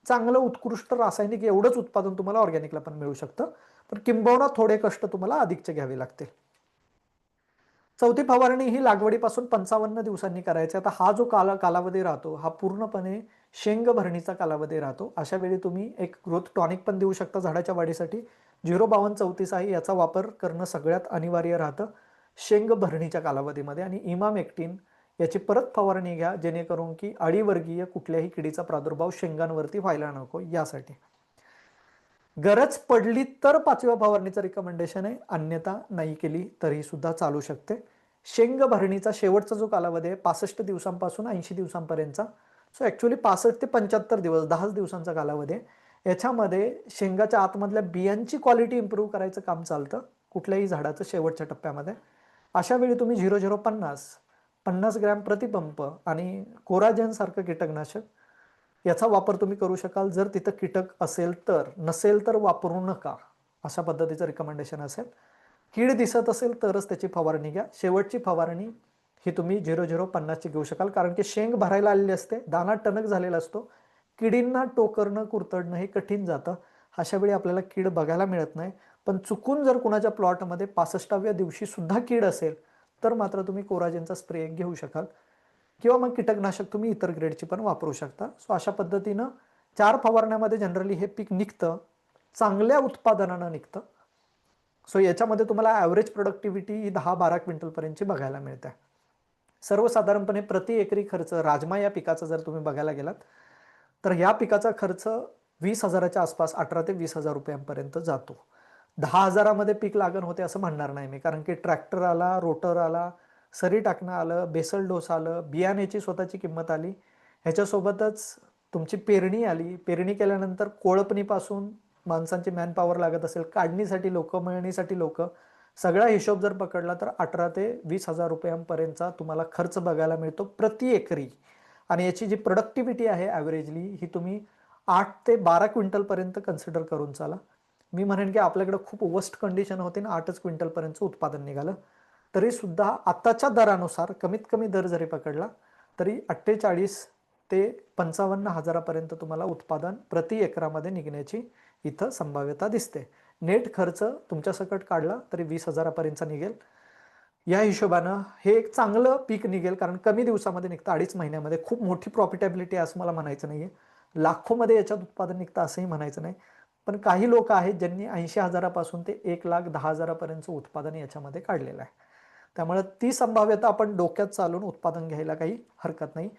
चांगलं उत्कृष्ट रासायनिक एवढंच उत्पादन तुम्हाला ऑर्गॅनिकला पण मिळू शकतं. पण किंबहुना थोडे कष्ट तुम्हाला अधिकचे घ्यावे लागतील. चौथी फवारणी ही लागवडीपासून 55 दिवसांनी करायची. आता हा जो कालावधी राहतो हा पूर्णपणे शेंग भरणीचा कालावधी राहतो. अशा वेळी तुम्ही एक ग्रोथ टॉनिक पण देऊ शकता झाडाच्या वाढीसाठी. 05234 आहे, याचा वापर करणं सगळ्यात अनिवार्य राहतं शेंग भरणीच्या कालावधीमध्ये. आणि इमामेक्टिन याची परत फवारणी घ्या जेणेकरून की अळीवर्गीय कुठल्याही किडीचा प्रादुर्भाव शेंगांवरती व्हायला नको यासाठी. गरज पडली तर 5व्या फवारणीचं रिकमेंडेशन आहे, अन्यथा नाही केली तरी सुद्धा चालू शकते. शेंग भरणीचा शेवटचा जो कालावधी आहे 65 दिवसांपासून 80 दिवसांपर्यंतचा. सो ॲक्च्युअली 65 ते 75 दिवस 10 दिवसांचा कालावधी आहे. याच्यामध्ये शेंगाच्या आतमधल्या बियांची क्वालिटी इम्प्रूव्ह करायचं काम चालतं कुठल्याही झाडाचं शेवटच्या टप्प्यामध्ये. अशा वेळी तुम्ही 0050 ग्रॅम प्रतिपंप आणि कोराजेन सारखं कीटकनाशक याचा वापर तुम्ही करू शकाल जर तिथं कीटक असेल तर. नसेल तर वापरू नका अशा पद्धतीचं रिकमेंडेशन असेल. कीड दिसत असेल तरच त्याची फवारणी घ्या. शेवटची फवारणी ही तुम्ही 0050ची घेऊ शकाल, कारण की शेंग भरायला आलेली असते, दाना टणक झालेला असतो, किडींना टोकरणं कुरतडणं हे कठीण जातं. अशा वेळी आपल्याला कीड बघायला मिळत नाही. पण चुकून जर कुणाच्या प्लॉटमध्ये 65व्या दिवशी सुद्धा कीड असेल तर मात्र तुम्ही कोराजेनचा स्प्रे घेऊ शकाल, किंवा मग कीटकनाशक तुम्ही इतर ग्रेडची पण वापरू शकता. सो अशा पद्धतीनं 4 फवारण्यामध्ये जनरली हे पीक निघतं, चांगल्या उत्पादनानं निघतं. सो याच्यामध्ये तुम्हाला ॲव्हरेज प्रोडक्टिव्हिटी 10-12 क्विंटलपर्यंतची बघायला मिळते. सर्वसाधारणपणे प्रति एकरी खर्च राजमा या पिकाचा जर तुम्ही बघायला गेलात तर या पिकाचा खर्च 20,000च्या आसपास 18 ते 20,000 रुपयांपर्यंत जातो. 10,000मध्ये पीक लागण होते असं म्हणणार नाही मी, कारण की ट्रॅक्टर आला, रोटर आला, सरी टाकणं आलं, बेसल डोस आलं, बियाण्याची स्वतःची किंमत आली, ह्याच्यासोबतच तुमची पेरणी आली, पेरणी केल्यानंतर कोळपणीपासून माणसांची मॅनपॉवर लागत असेल, काढणीसाठी लोक, मळणीसाठी लोक, सगळा हिशोब जर पकडला तर 18 ते 20,000 रुपयांपर्यंतचा तुम्हाला खर्च बघायला मिळतो प्रति एकरी. आणि याची जी प्रोडक्टिव्हिटी आहे ॲव्हरेजली ही तुम्ही 8 ते 12 क्विंटलपर्यंत कन्सिडर करून चाला. मी म्हणेन की आपल्याकडे खूप वर्स्ट कंडिशन होती ना, 8च क्विंटलपर्यंतचं उत्पादन निघालं, तरी सुद्धा आताच्या दरानुसार कमीत कमी दर जरी पकडला तरी 48 ते 55 हजारापर्यंत तुम्हाला उत्पादन प्रति एकरामध्ये निघण्याची इथं संभाव्यता दिसते. नेट खर्च तुमच्या सकट काढला तरी 20,000पर्यंतचा निघेल. या हिशोबानं हे एक चांगलं पीक निघेल, कारण कमी दिवसामध्ये निघतं, 2.5 महिन्यामध्ये. खूप मोठी प्रॉफिटेबिलिटी असं मला म्हणायचं नाहीये, लाखोमध्ये याच्यात उत्पादन निघतं असंही म्हणायचं नाही. पण काही लोक आहेत ज्यांनी 80,000पासून ते 1,10,000पर्यंतचं उत्पादन याच्यामध्ये काढलेलं आहे. त्यामुळे ती संभाव्यता आपण डोक्यात चालून उत्पादन घ्यायला काही हरकत नाही.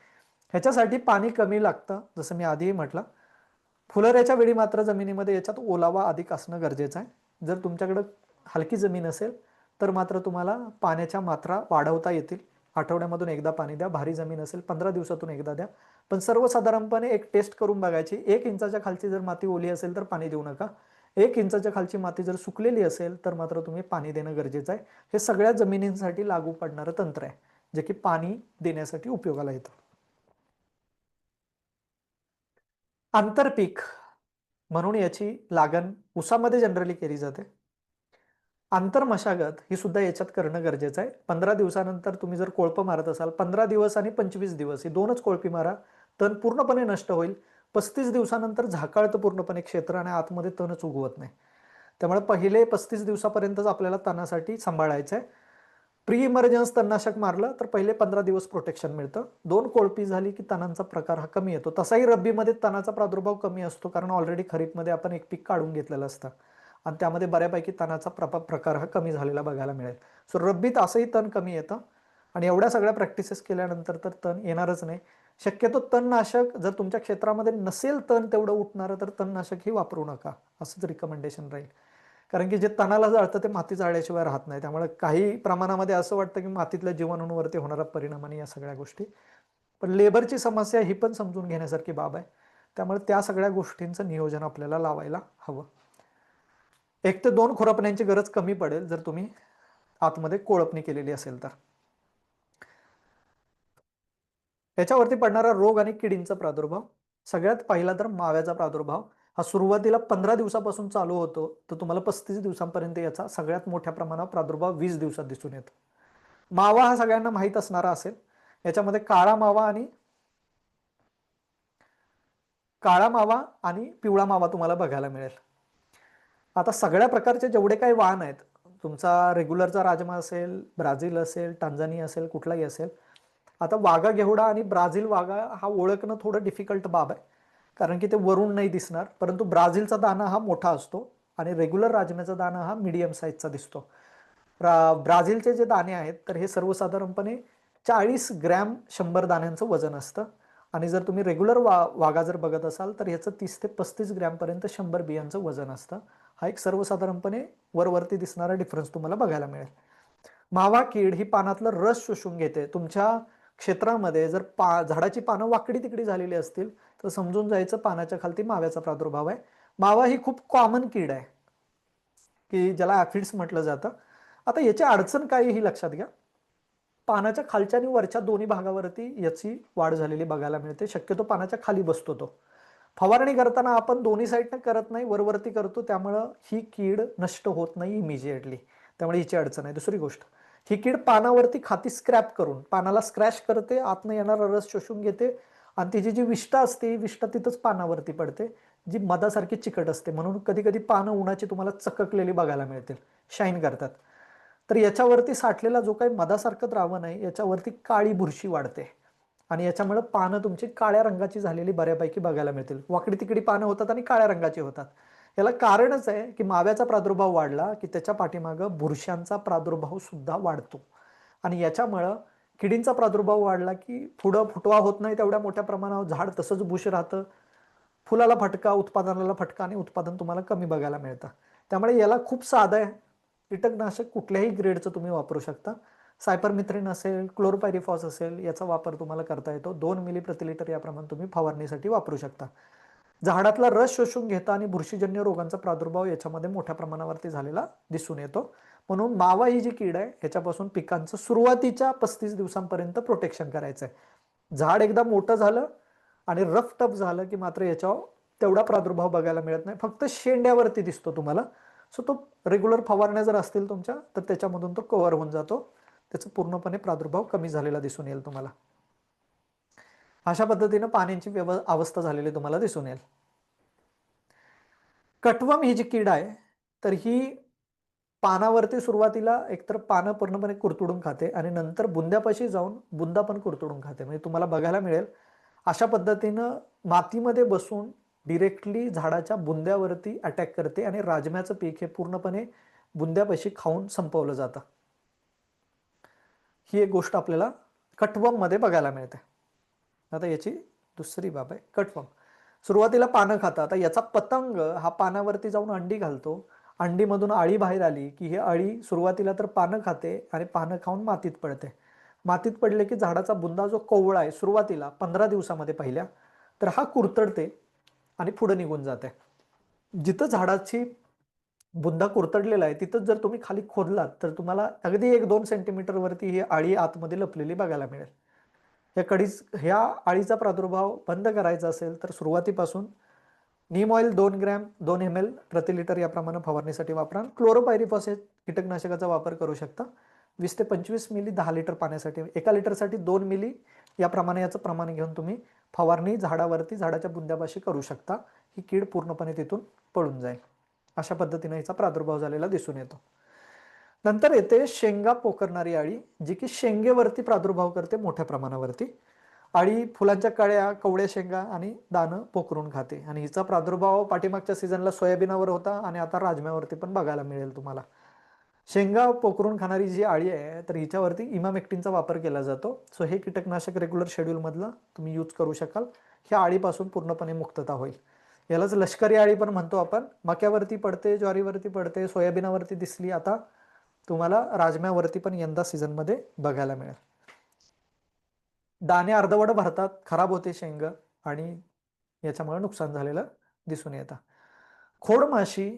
ह्याच्यासाठी पाणी कमी लागतं, जसं मी आधीही म्हटलं. फुलोऱ्याच्या वेळी मात्र जमिनीमध्ये याच्यात ओलावा अधिक असणं गरजेचं आहे. जर तुमच्याकडं हलकी जमीन असेल तर मात्र तुम्हाला पाण्याच्या मात्रा वाढवता येतील. आठवड्यामधून एकदा पाणी द्या. भारी जमीन असेल 15 दिवसातून एकदा द्या. पण सर्वसाधारणपणे एक टेस्ट करून बघायची, 1 इंचाच्या खालची जर माती ओली असेल तर पाणी देऊ नका. 1 इंचाच्या खालची माती जर सुकलेली असेल तर मात्र तुम्ही पाणी देणं गरजेचं आहे. हे सगळ्या जमिनींसाठी लागू पडणारं तंत्र आहे, जे की पाणी देण्यासाठी उपयोगाला येतं. आंतरपीक म्हणून याची लागण ऊसामध्ये जनरली केली जाते. आंतरमशागत ही सुद्धा याच्यात करणं गरजेचं आहे. 15 दिवसानंतर तुम्ही जर कोळपं मारत असाल, 15 दिवस आणि 25 दिवस ही 2च कोळपी मारा, तण पूर्णपणे नष्ट होईल. 35 दिवसानंतर झाकाळतं पूर्णपणे क्षेत्र आणि आतमध्ये तणच उगवत नाही. त्यामुळे पहिले 35 दिवसापर्यंतच आपल्याला तणासाठी सांभाळायचं आहे. प्री इमर्जन्स तणनाशक मारलं तर पहिले 15 दिवस प्रोटेक्शन मिळतं. 2 कोळपी झाली की तणांचा प्रकार हा कमी येतो. तसाही रब्बीमध्ये तणाचा प्रादुर्भाव कमी असतो, कारण ऑलरेडी खरीपमध्ये आपण एक पीक काढून घेतलेलं असतं आणि त्यामध्ये बऱ्यापैकी तणाचा प्रकार हा कमी झालेला बघायला मिळेल. सो रब्बीत असंही तण कमी येतं आणि एवढ्या सगळ्या प्रॅक्टिसेस केल्यानंतर तर तण येणारच नाही. शक्यतो तणनाशक जर तुमच्या क्षेत्रामध्ये नसेल तण तेवढं उठणारं तर तणनाशक ही वापरू नका, असंच रिकमेंडेशन राहील. कारण की जे तणाला जाळतं ते माती जाळल्याशिवाय राहत नाही. त्यामुळे काही प्रमाणामध्ये असं वाटतं की मातीतल्या जीवाणूंवरती होणारा परिणाम आणि या सगळ्या गोष्टी, पण लेबरची समस्या ही पण समजून घेण्यासारखी बाब आहे. त्यामुळे त्या सगळ्या गोष्टींचं नियोजन आपल्याला लावायला हवं. 1 ते 2 खुरपण्यांची गरज कमी पडेल जर तुम्ही आतमध्ये कोळपणी केलेली असेल तर. याच्यावरती पडणारा रोग आणि किडींचा प्रादुर्भाव, सगळ्यात पहिला तर माव्याचा प्रादुर्भाव हा सुरुवातीला 15 दिवसापासून चालू होतो, तर तुम्हाला 35 दिवसांपर्यंत याचा सगळ्यात मोठ्या प्रमाणावर प्रादुर्भाव 20 दिवसात दिसून येतो. मावा हा सगळ्यांना माहीत असणारा असेल. याच्यामध्ये काळा मावा आणि पिवळा मावा तुम्हाला बघायला मिळेल. आता सगळ्या प्रकारचे जेवढे काही वाहन आहेत, तुमचा रेग्युलरचा राजमा असेल, ब्राझील असेल, टांझानिया असेल, कुठलाही असेल, आता वाघा घेवडा आणि ब्राझील वाघा हा ओळखणं थोडं डिफिकल्ट बाब आहे, कारण की ते वरून नाही दिसणार. परंतु ब्राझीलचा दाना हा मोठा असतो आणि रेग्युलर राजम्याचा दाना हा मीडियम साईजचा दिसतो. ब्राझीलचे जे दाणे आहेत तर हे सर्वसाधारणपणे 40 ग्रॅम 100 दाण्यांचं वजन असतं आणि जर तुम्ही रेग्युलर वाघा जर बघत असाल तर ह्याचं 30 ते 35 ग्रॅमपर्यंत 100 बियांचं वजन असतं. हा एक सर्वसाधारणपणे वरवरती दिसणारा डिफरन्स तुम्हाला बघायला मिळेल. मावा कीड ही पानातलं रस शोषून घेते. तुमच्या क्षेत्रामध्ये जर झाडाची पानं वाकडी तिकडी झालेली असतील तर समजून जायचं पानाच्या खालती माव्याचा प्रादुर्भाव आहे. मावा ही खूप कॉमन कीड आहे की ज्याला ऍफिड्स म्हटलं जातं. आता याची अडचण काय ही लक्षात घ्या. पानाच्या खालच्या आणि वरच्या दोन्ही भागावरती याची वाढ झालेली बघायला मिळते. शक्यतो पानाच्या खाली बसतो तो, फवारणी करताना आपण दोन्ही साईडनं करत नाही, वरवरती करतो, त्यामुळं ही कीड नष्ट होत नाही इमिजिएटली, त्यामुळे हिची अडचण आहे. दुसरी गोष्ट, ही कीड पानावरती खाती स्क्रॅप करून, पानाला स्क्रॅच करते, आतनं येणारा रस शोषून घेते आणि तिची जी विष्ठा असते, विष्ठा तिथंच पानावरती पडते, जी मधासारखी चिकट असते. म्हणून कधी कधी पानं उन्हाची तुम्हाला चककलेली बघायला मिळतील, शाईन करतात. तर याच्यावरती साठलेला जो काही मधासारखं द्रावण आहे, याच्यावरती काळी बुरशी वाढते आणि याच्यामुळे पानं तुमची काळ्या रंगाची झालेली बऱ्यापैकी बघायला मिळतील. वाकडी तिकडी पानं होतात आणि काळ्या रंगाची होतात. याला कारणच आहे की माव्याचा प्रादुर्भाव वाढला की त्याच्या पाठीमागं बुरशांचा प्रादुर्भाव सुद्धा वाढतो आणि याच्यामुळं किडींचा प्रादुर्भाव वाढला की पुढं फुटवा होत नाही तेवढ्या मोठ्या प्रमाणावर, झाड तसंच बुश राहतं, फुलाला फटका, उत्पादनाला फटका आणि उत्पादन तुम्हाला कमी बघायला मिळतं. त्यामुळे याला खूप साधं आहे. कीटकनाशक कुठल्याही ग्रेडचं तुम्ही वापरू शकता. सायपरमिथ्रिन असेल, क्लोरोपायरिफॉस असेल, याचा वापर तुम्हाला करता येतो. 2 मिली प्रति लिटर याप्रमाणे तुम्ही फवारणीसाठी वापरू शकता. झाडातला रस शोषून घेता आणि बुरशीजन्य रोगांचा प्रादुर्भाव याच्यामध्ये मोठ्या प्रमाणावरती झालेला दिसून येतो. म्हणून मावा ही जी कीड आहे ह्याच्यापासून पिकांचं सुरुवातीच्या 35 दिवसांपर्यंत प्रोटेक्शन करायचं आहे. झाड एकदा मोठं झालं आणि रफ टफ झालं की मात्र याच्यावर तेवढा प्रादुर्भाव बघायला मिळत नाही, फक्त शेंड्यावरती दिसतो तुम्हाला. सो तो रेग्युलर फवारण्या जर असतील तुमच्या तर त्याच्यामधून तो कव्हर होऊन जातो, त्याचा पूर्णपणे प्रादुर्भाव कमी झालेला दिसून येईल तुम्हाला. अशा पद्धतीनं पाण्याची अवस्था झालेली तुम्हाला दिसून येईल. कटवम ही जी कीड आहे तर ही पानावरती सुरुवातीला एकतर पानं पूर्णपणे कुरतडून खाते आणि नंतर बुंद्यापाशी जाऊन बुंदा पण कुरतडून खाते. म्हणजे तुम्हाला बघायला मिळेल अशा पद्धतीनं मातीमध्ये बसून डिरेक्टली झाडाच्या बुंद्यावरती अटॅक करते आणि राजम्याचं पीक हे पूर्णपणे बुंद्यापाशी खाऊन संपवलं जातं. ही एक गोष्ट आपल्याला कटवम मध्ये बघायला मिळते. आता याची दुसरी बाब आहे कटवम. सुरुवातीला पानं खातात. आता याचा पतंग हा पानावरती जाऊन अंडी घालतो. अंडीमधून अळी बाहेर आली की ही अळी सुरुवातीला तर पानं खाते आणि पानं खाऊन मातीत पडते. मातीत पडले की झाडाचा बुंदा जो कोवळा आहे सुरुवातीला 15 दिवसामध्ये पहिल्या, तर हा कुरतडते आणि पुढे निघून जाते. जिथं झाडाची बुंदा कुरतडलेला आहे तिथं जर तुम्ही खाली खोदलात तर तुम्हाला अगदी 1-2 सेंटीमीटर वरती ही अळी आतमध्ये लपलेली बघायला मिळेल. ह्या अळीचा प्रादुर्भाव बंद करायचा असेल तर सुरुवातीपासून नीम ऑइल 2 ग्रॅम 2 ml प्रति लिटर याप्रमाणे फवारणीसाठी वापरा. क्लोरोपायरिफॉस कीटकनाशकाचा वापर करू शकता. 20 ते 25 मिली 10 लिटर पाण्यासाठी, 1 लिटरसाठी 2 मिली याप्रमाणे याचं प्रमाण घेऊन तुम्ही फवारणी झाडावरती झाडाच्या बुंद्यापाशी करू शकता. ही कीड पूर्णपणे तिथून पळून जाईल. अशा पद्धतीने याचा प्रादुर्भाव झालेला दिसून येतो. नंतर येते शेंगा पोखरणारी अळी, जी की शेंगेवरती प्रादुर्भाव करते मोठ्या प्रमाणावरती. अळी फुलांच्या कळ्या, कवळ्या शेंगा आणि दाणं पोखरून खाते आणि हिचा प्रादुर्भाव पाठीमागच्या सीझनला सोयाबीनावर होता आणि आता राजम्यावरती पण बघायला मिळेल तुम्हाला. शेंगा पोखरून खाणारी जी अळी आहे तर हिच्यावरती इमामेक्टिनचा वापर केला जातो. सो हे कीटकनाशक रेग्युलर शेड्यूलमधलं तुम्ही यूज करू शकाल. ह्या अळीपासून पूर्णपणे मुक्तता होईल. यालाच लष्करी अळी पण म्हणतो आपण. मक्यावरती पडते, ज्वारीवरती पडते, सोयाबीनावरती दिसली, आता तुम्हाला राजम्यावरती पण यंदा सीझनमध्ये बघायला मिळेल. दाणे अर्धवट भरतात, खराब होते शेंग आणि याच्यामुळे नुकसान झालेलं दिसून येतं. खोडमाशी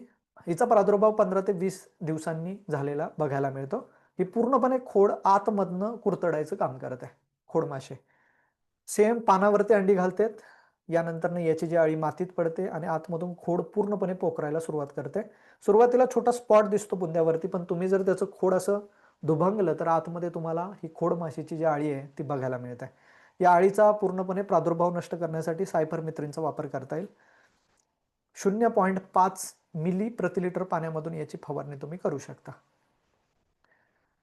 हिचा प्रादुर्भाव 15 ते 20 दिवसांनी झालेला बघायला मिळतो. ही पूर्णपणे खोड आतमधनं कुरतडायचं काम करत आहे खोडमाशी. सेम पानावरती अंडी घालतात, यानंतर याची जी अळी मातीत पडते आणि आतमधून खोड पूर्णपणे पोखरायला सुरुवात करते. सुरुवातीला छोटा स्पॉट दिसतो बुंद्यावरती, पण तुम्ही जर त्याचं खोड असं दुभंगलं तर आतमध्ये तुम्हाला ही खोड माशीची जी अळी आहे ती बघायला मिळते. या अळीचा पूर्णपणे प्रादुर्भाव नष्ट करण्यासाठी सायपरमेथ्रिनचा वापर करता येईल. 0.5 मिली प्रति लिटर पाण्यामधून याची फवारणी तुम्ही करू शकता.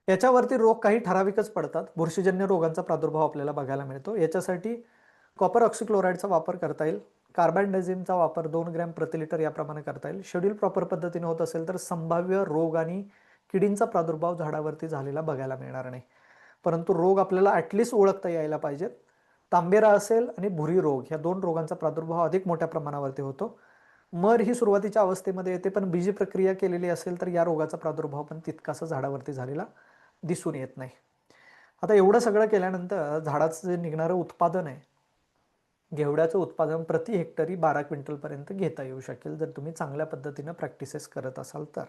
याच्यावरती रोग काही ठराविकच पडतात. बुरशीजन्य रोगांचा प्रादुर्भाव आपल्याला बघायला मिळतो. याच्यासाठी कॉपर ऑक्सिक्लोराइडचा वापर करता येईल. कार्बनडाझिमचा वापर 2 ग्रॅम प्रति लिटर याप्रमाणे करता येईल. शेड्यूल प्रॉपर पद्धतीने होत असेल तर संभाव्य रोग आणि किडींचा प्रादुर्भाव झाडावरती झालेला बघायला मिळणार नाही. परंतु रोग आपल्याला ॲटलिस्ट ओळखता यायला पाहिजेत. तांबेरा असेल आणि भुरी रोग, ह्या 2 रोगांचा प्रादुर्भाव अधिक मोठ्या प्रमाणावरती होतो. मर ही सुरुवातीच्या अवस्थेमध्ये येते, पण बीज प्रक्रिया केलेली असेल तर या रोगाचा प्रादुर्भाव पण तितकासा झाडावरती झालेला दिसून येत नाही. आता एवढं सगळं केल्यानंतर झाडाचं जे निघणारं उत्पादन आहे, घेवड्याचं उत्पादन प्रति हेक्टरी 12 क्विंटलपर्यंत घेता येऊ शकेल जर तुम्ही चांगल्या पद्धतीनं प्रॅक्टिसेस करत असाल तर.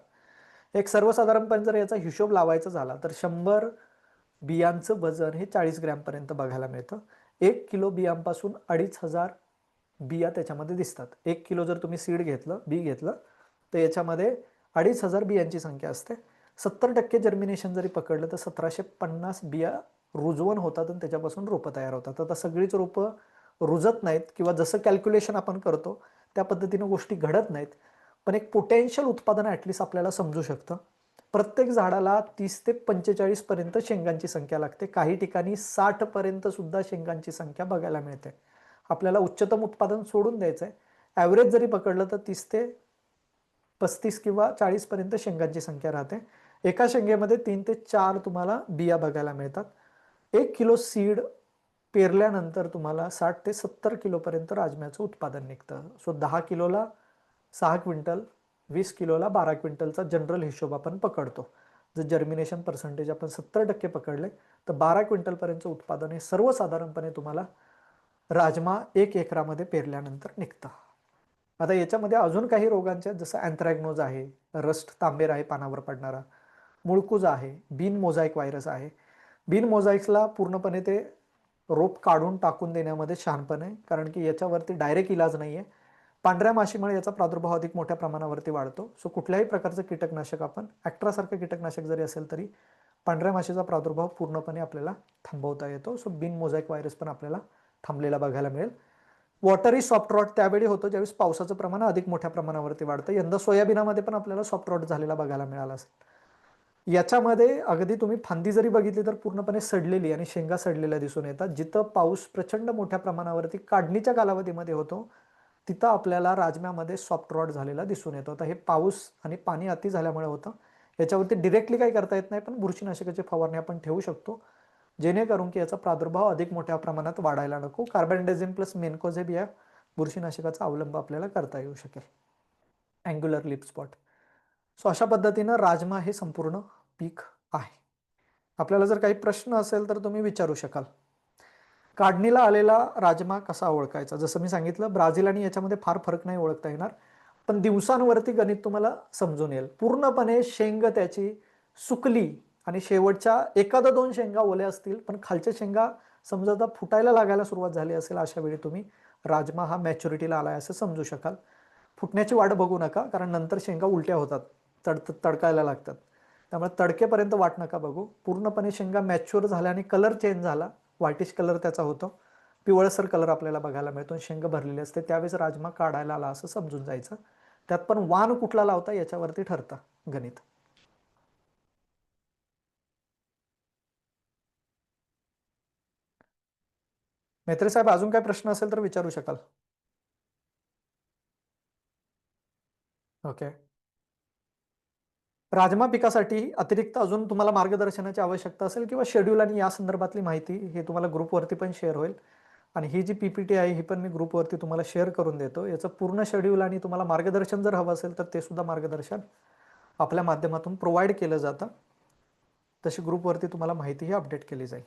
एक सर्वसाधारणपणे जर याचा हिशोब लावायचा झाला तर 100 बियांचं वजन हे 40 ग्रॅमपर्यंत बघायला मिळतं. 1 किलो बियांपासून 2500 बिया त्याच्यामध्ये दिसतात. 1 किलो जर तुम्ही सीड घेतलं, बी घेतलं, तर याच्यामध्ये 2,500 बियांची संख्या असते. 70% जर्मिनेशन जरी पकडलं तर 1750 बिया रुजवण होतात आणि त्याच्यापासून रोपं तयार होतात. आता सगळीच रोपं रुजत नाहीत किंवा जसं कॅल्क्युलेशन आपण करतो त्या पद्धतीनं गोष्टी घडत नाहीत, पण एक पोटेन्शियल उत्पादन ॲटलिस्ट आपल्याला समजू शकतं. प्रत्येक झाडाला 30 ते 45 पर्यंत शेंगांची संख्या लागते. काही ठिकाणी 60 पर्यंत सुद्धा शेंगांची संख्या बघायला मिळते. आपल्याला उच्चतम उत्पादन सोडून द्यायचं आहे. ॲव्हरेज जरी पकडलं तर 30 ते 35 किंवा 40 पर्यंत शेंगांची संख्या राहते. एका शेंगेमध्ये 3 ते 4 तुम्हाला बिया बघायला मिळतात. 1 किलो सीड पेरल्यानंतर तुम्हाला 60 ते 70 किलोपर्यंत राजम्याचं उत्पादन निघतं. सो 10 किलोला 6 क्विंटल, 20 किलोला 12 क्विंटलचा जनरल हिशोब आपण पकडतो. जर जर्मिनेशन पर्सेंटेज आपण 70% पकडले तर 12 क्विंटलपर्यंतचं उत्पादन हे सर्वसाधारणपणे तुम्हाला राजमा 1 एकरामध्ये पेरल्यानंतर निघतं. आता याच्यामध्ये अजून काही रोगांच्या जसं अँथ्रॅग्नोज आहे, रस्ट तांबेर आहे पानावर पडणारा, मुळकूज आहे, बीन मोझाईक व्हायरस आहे. बीन मोझाईक्सला पूर्णपणे ते रोप काढून टाकून देण्यामध्ये शहाणपण आहे, कारण की याच्यावरती डायरेक्ट इलाज नाही आहे. पांढऱ्या माशीमुळे याचा प्रादुर्भाव अधिक मोठ्या प्रमाणावरती वाढतो. सो कुठल्याही प्रकारचं कीटकनाशक आपण ॲक्ट्रासारखं कीटकनाशक जरी असेल तरी पांढऱ्या माशीचा प्रादुर्भाव पूर्णपणे आपल्याला थांबवता येतो. सो बीन मोझाईक व्हायरस पण आपल्याला थांबलेला बघायला मिळेल. वॉटरी सॉफ्ट रॉट त्यावेळी होतं ज्यावेळेस पावसाचं प्रमाण अधिक मोठ्या प्रमाणावरती वाढतं. यंदा सोयाबीनामध्ये पण आपल्याला सॉफ्ट रॉट झालेला बघायला मिळाला असेल. याच्यामध्ये अगदी तुम्ही फांदी जरी बघितली तर पूर्णपणे सडलेली आणि शेंगा सडलेल्या दिसून येतात. जिथं पाऊस प्रचंड मोठ्या प्रमाणावरती काढणीच्या कालावधीमध्ये होतो तिथं आपल्याला राजम्यामध्ये सॉफ्ट रॉट झालेला दिसून येतो. तर हे पाऊस आणि पाणी अति झाल्यामुळे होतं. याच्यावरती डिरेक्टली काही करता येत नाही, पण बुरशीनाशकाची फवारणी आपण ठेवू शकतो, जेणेकरून की याचा प्रादुर्भाव अधिक मोठ्या प्रमाणात वाढायला नको. कार्बेंडेझिम प्लस मेन्कोझेब या बुरशीनाशकाचा अवलंब आपल्याला करता येऊ शकेल. Angular lip spot. सो अशा पद्धतीनं राजमा हे संपूर्ण पीक आहे. आपल्याला जर काही प्रश्न असेल तर तुम्ही विचारू शकाल. काढणीला आलेला राजमा कसा ओळखायचा? जसं मी सांगितलं, ब्राझील आणि याच्यामध्ये फार फरक नाही ओळखता येणार, पण दिवसांवरती गणित तुम्हाला समजून येईल. पूर्णपणे शेंग त्याची सुकली आणि शेवटच्या एखादा 2 शेंगा ओल्या असतील, पण खालच्या शेंगा समजा आता फुटायला लागायला सुरुवात झाली असेल, अशा वेळी तुम्ही राजमा हा मॅच्युरिटीला आलाय असं समजू शकाल. फुटण्याची वाट बघू नका, कारण नंतर शेंगा उलट्या होतात, तडकायला लागतात. त्यामुळे तडकेपर्यंत वाट नका बघू. पूर्णपणे शेंगा मॅच्युअर झाल्या आणि कलर चेंज झाला, व्हाईटिश कलर त्याचा होतो, पिवळसर कलर आपल्याला बघायला मिळतो, शेंग भरलेली असते, त्यावेळेस राजमा काढायला आला असं समजून जायचं. त्यात पण वाण कुठला लावता याच्यावरती ठरतं गणित. मेत्रे साहेब, अजून काय प्रश्न असेल तर विचारू शकाल. ओके. राजमा पिकासाठी अतिरिक्त अजून तुम्हाला मार्गदर्शनाची आवश्यकता असेल किंवा शेड्यूल आणि या संदर्भातली माहिती हे तुम्हाला ग्रुपवरती पण शेअर होईल. आणि ही जी PPT आहे ही पण मी ग्रुपवरती तुम्हाला शेअर करून देतो. याचं पूर्ण शेड्यूल आणि तुम्हाला मार्गदर्शन जर हवं असेल तर ते सुद्धा मार्गदर्शन आपल्या माध्यमातून प्रोव्हाइड केलं जातं. तशी ग्रुपवरती तुम्हाला माहिती ही अपडेट केली जाईल.